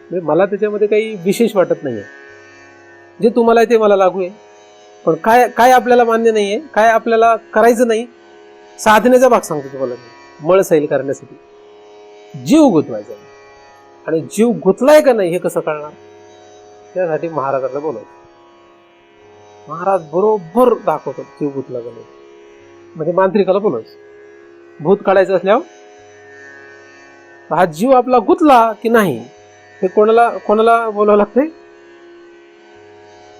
म्हणजे मला त्याच्यामध्ये काही विशेष वाटत नाहीये. जे तुम्हाला आहे ते मला लागू आहे. पण काय काय आपल्याला मान्य नाहीये, काय आपल्याला करायचं नाही, साधनेचा भाग सांगतो तुम्हाला. मळ सैल करण्यासाठी जीव गुंतवायचा. आणि जीव गुंतलाय का नाही हे कसं कळणार? त्यासाठी महाराजांना बोलायचं. महाराज बरोबर दाखवतात जीव गुंतला का नाही. म्हणजे मांत्रिकाला बोलायचं. भूत काढायचं असल्यावर हा जीव आपला गुंतला की नाही हे कोणाला बोलावं लागतंय?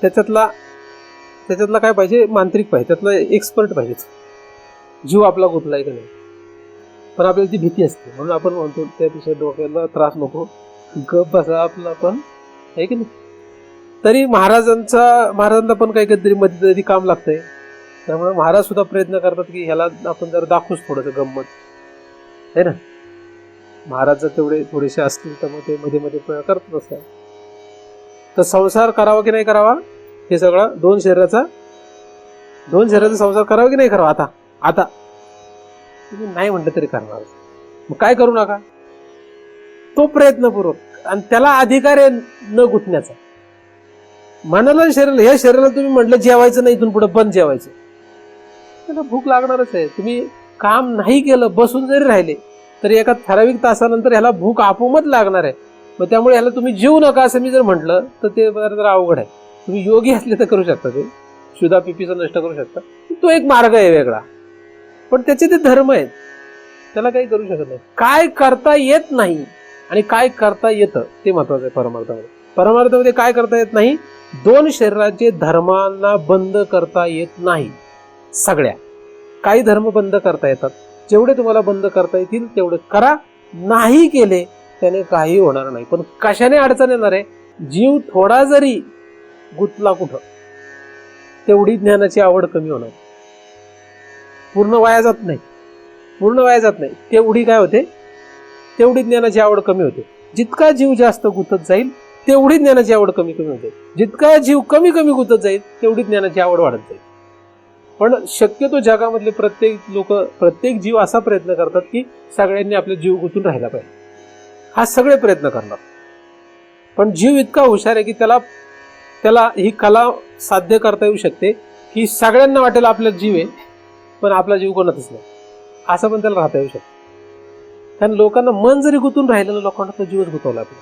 त्याच्यातला काय पाहिजे? मांत्रिक पाहिजे, त्यातला एक्सपर्ट पाहिजे. जीव आपला गुंतलाय का नाही. पण आपल्याला ती भीती असते, म्हणून आपण म्हणतो त्यापेक्षा डोक्याला त्रास नको, गप बसा आपला पण, आहे की नाही. तरी महाराजांना पण काही कधीतरी मध्ये काम लागतंय. त्यामुळे महाराज सुद्धा प्रयत्न करतात की ह्याला आपण जर दाखवूच थोडंसं गंमत, आहे ना. महाराज जर थोडेसे असतील तर मग ते मध्ये मध्ये करतात असतात. तर संसार करावा की नाही करावा हे सगळं, दोन शरीराचा संसार करावा की नाही करावा? आता तुम्ही नाही म्हटलं तरी करणार. मग काय करू नका, तो प्रयत्नपूर्वक. आणि त्याला अधिकार आहे न गुंतण्याचा. मनाला, शरीराला, या शरीराला तुम्ही म्हटलं जेवायचं नाही, इथून पुढे बंद जेवायचं, त्याला भूक लागणारच आहे. तुम्ही काम नाही केलं, बसून जरी राहिले तरी एका ठराविक तासानंतर ह्याला भूक आपोआपच लागणार आहे. मग त्यामुळे ह्याला तुम्ही जेवू नका असं मी जर म्हटलं तर ते जरा अवघड आहे. तुम्ही योगी असले तर करू शकता, ते शुद्धा पिपीचा नष्ट करू शकता, तो एक मार्ग आहे वेगळा. पण त्याचे ते धर्म आहेत, त्याला काही करू शकत नाही. काय करता येत नाही आणि काय करता येतं ते महत्वाचं आहे परमार्थामध्ये. परमार्थामध्ये काय करता येत नाही? दोन शरीराचे धर्मांना बंद करता येत नाही. सगळ्या काही धर्म बंद करता येतात, जेवढे तुम्हाला बंद करता येतील तेवढे करा. नाही केले त्याने काही होणार नाही. पण कशाने अडचण येणार आहे? जीव थोडा जरी गुंतला कुठं, तेवढी ज्ञानाची आवड कमी होणार. पूर्ण वाया जात नाही, तेवढी काय होते? तेवढी ज्ञानाची आवड कमी होते. जितका जीव जास्त गुंतत जाईल तेवढी ज्ञानाची आवड कमी होते. जितका जीव कमी गुंतत जाईल तेवढी ज्ञानाची आवड वाढत जाईल. पण शक्यतो जगामधले प्रत्येक जीव असा प्रयत्न करतात की सगळ्यांनी आपले जीव गुंतून राहिला पाहिजे, हा सगळे प्रयत्न करणार. पण जीव इतका हुशार आहे की त्याला ही कला साध्य करता येऊ शकते की सगळ्यांना वाटेल आपला जीव आहे पण आपला जीव कोणातच नाही, असं पण त्याला राहता येऊ शकतं. कारण लोकांना मन जरी गुंतून राहिलं ना, लोकांना तो जीवच गुंतवला आपला.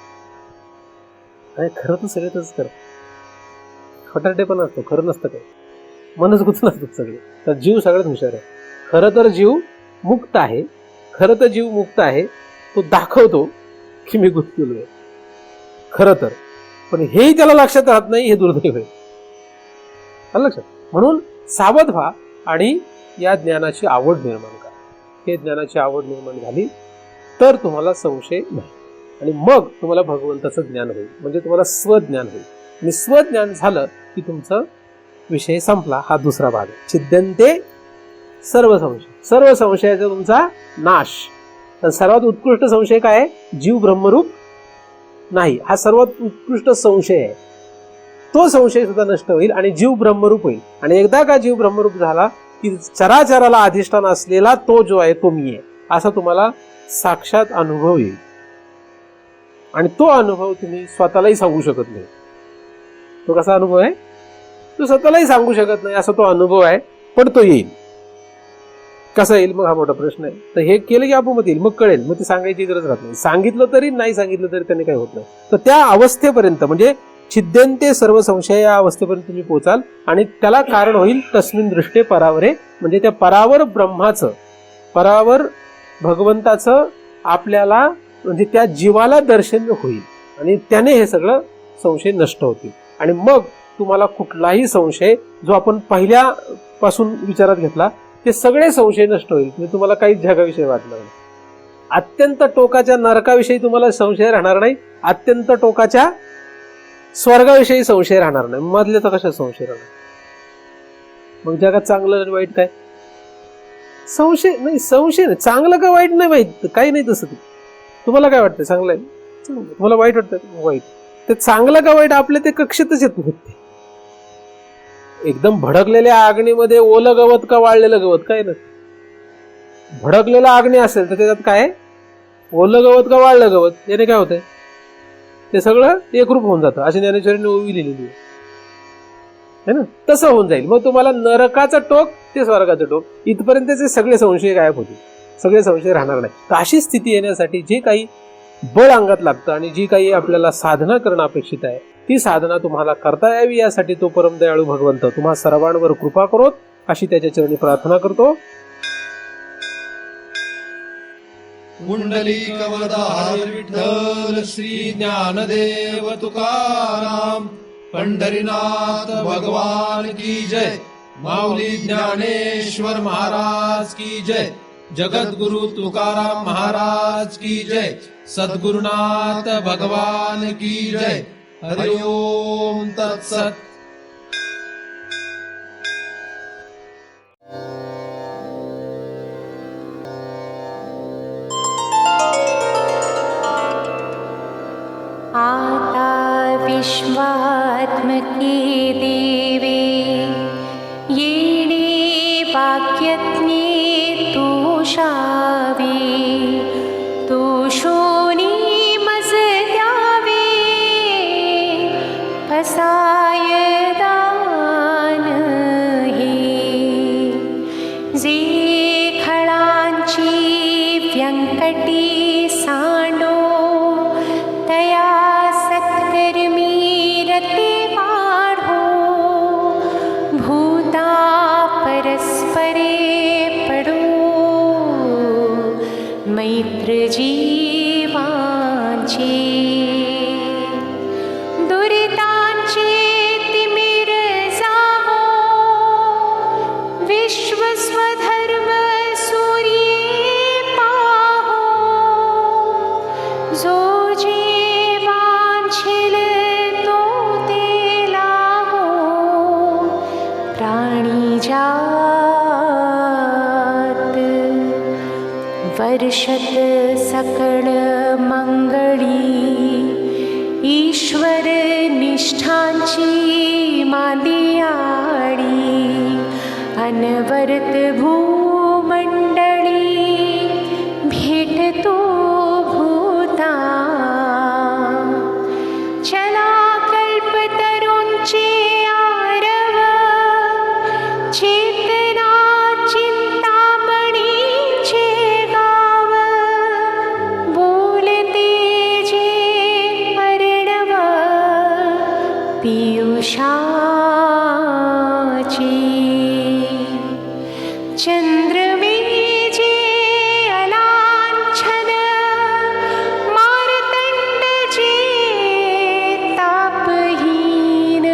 आणि खरं तर सगळे तसंच करत, खटाटे पण असतो, खरं नसतं काय, मनच गुंतून असतात सगळे. तर जीव सगळ्यात हुशार आहे. खरं तर जीव मुक्त आहे, तो दाखवतो की मी गुंतलेलो आहे खरं तर, पण हेही त्याला लक्षात राहत नाही, हे दुर्दैव आहे. लक्षात. म्हणून सावध व्हा आणि या ज्ञानाची आवड निर्माण करा. हे ज्ञानाची आवड निर्माण झाली तर तुम्हाला संशय नाही, आणि मग तुम्हाला भगवंताचं ज्ञान होईल, म्हणजे तुम्हाला स्वज्ञान होईल. आणि स्वज्ञान झालं की तुमचा विषय संपला. हा दुसरा भाग आहे. छिद्यन्ते सर्व संशयाचा तुमचा नाश. तर सर्वात उत्कृष्ट संशय काय आहे? जीव ब्रह्मरूप नाही, हा सर्वात उत्कृष्ट संशय आहे. तो संशय सुद्धा नष्ट होईल आणि जीव ब्रह्मरूप होईल. आणि एकदा का जीव ब्रह्मरूप झाला की चराचराला अधिष्ठान असलेला तो जो आहे तो मी आहे, असा तुम्हाला साक्षात अनुभव येईल. आणि तो अनुभव तुम्ही स्वतःलाही सांगू शकत नाही. तो कसा अनुभव आहे? तो स्वतःलाही सांगू शकत नाही असा तो अनुभव आहे, पण तो येईल. कसं येईल मग हा मोठा प्रश्न आहे. तर हे केलं की आपोआप येईल, मग कळेल, मग ते सांगायची गरज राहत नाही. सांगितलं तरी नाही सांगितलं तरी त्याने काही होत नाही. तर त्या अवस्थेपर्यंत म्हणजे छिद्यन्ते सर्व संशय या अवस्थेपर्यंत तुम्ही पोचाल आणि त्याला कारण होईल तस्मिन दृष्टे परावरे, म्हणजे त्या परावर ब्रह्माचं, परावर भगवंताचं आपल्याला म्हणजे त्या जीवाला दर्शन होईल आणि त्याने हे सगळं संशय नष्ट होतील. आणि मग तुम्हाला कुठलाही संशय जो आपण पहिल्यापासून विचारात घेतला ते सगळे संशय नष्ट होईल. म्हणजे तुम्हाला काहीच जगाविषयी वाटणार नाही. अत्यंत टोकाच्या नरकाविषयी तुम्हाला संशय राहणार नाही, अत्यंत टोकाच्या स्वर्गाविषयी संशय राहणार नाही. मधले तर कशा संशय राहणार. मग जगात चांगलं आणि वाईट काय? संशय नाही, संशय नाही. चांगलं का वाईट नाही माहित, काही नाही तसं. तुम्हाला काय वाटतं चांगलं आहे? चांगलं. तुम्हाला वाईट वाटतं? वाईट. ते चांगलं का वाईट आपल्या ते कक्षेतच येत नाही. एकदम भडकलेल्या अग्नीमध्ये ओलं गवत का वाळलेलं गवत, काय ना. भडकलेला अग्नी असेल तर त्याच्यात काय, ओलं गवत का वाळलं गवत, याने काय होतंय, ते सगळं एकरूप होऊन जातं. अशी ज्ञानेश्वरीने ओवी लिहिलेली आहे ना. तसं होऊन जाईल. मग तुम्हाला नरकाचं टोक ते स्वर्गाचं टोक इथपर्यंतचे सगळे संशय गायब होतील, सगळे संशय राहणार नाही. तर अशी स्थिती येण्यासाठी जे काही बळ अंगात लागतं आणि जी काही आपल्याला साधना करणं अपेक्षित आहे ती साधना तुम्हाला करता यावी यासाठी तो परमदयाळू भगवंत तुम्हा सर्वांवर कृपा करोत अशी त्याच्या चरणी प्रार्थना करतो. पुंडलीकवरदा हरी विठ्ठल श्री ज्ञानदेव तुकाराम. पंढरीनाथ भगवान की जय. माऊली ज्ञानेश्वर महाराज की जय. जगद्गुरु तुकाराम महाराज की जय. सद्गुरुनाथ भगवान की जय. हरि ओम तत्सत. आता विश्वात्मके देवे येणे वाक्यज्ञे तोषावे. तोषोनी मज द्यावे फसाय दान हे. जे खळांची व्यंकटी सांडो तया सत्कर्मी रते वाढो. भूता परस्परे पडो मैत्र जीवांचे. दुरितांचे तिमिर जावो विश्व स्वधर्म सूर्ये पाहो. जो जे वांछिल तो ते लाहो प्राणी जात. वर्षत सकळ मंगळी ईश्वर निष्ठांची मांदियाळी. अनवरत भूमंडळी भेटतो भूता. चला कल्पतरूंचे आरव चेतना चिंतामणीचे गाव. बोलते जे अर्णव पियुषाची. चंद्रवीजे अलांछन मार्तंड जे तापहीन.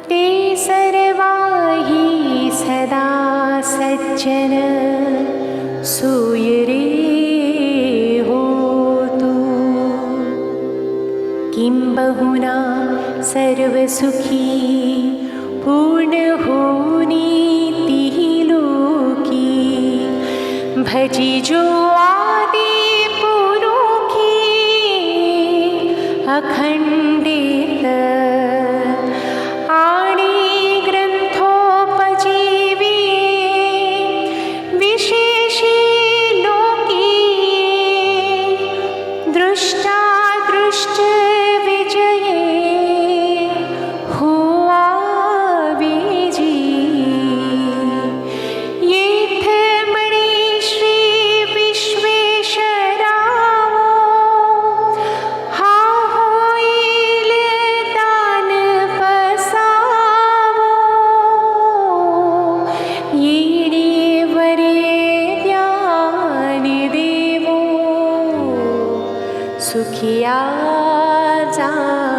ते सर्वाही सदा सज्जन सूयरे होतु. किंबहुना सर्वसुखी पूर्ण होनी तिहि लोकी. भजी जो आदि पुरुखी अखंडित. आणि ग्रंथोपजीवी विशेषी लोकी. दृष्टा दृष्ट विजये हुआ विजी. येथ सुखिया जाणे.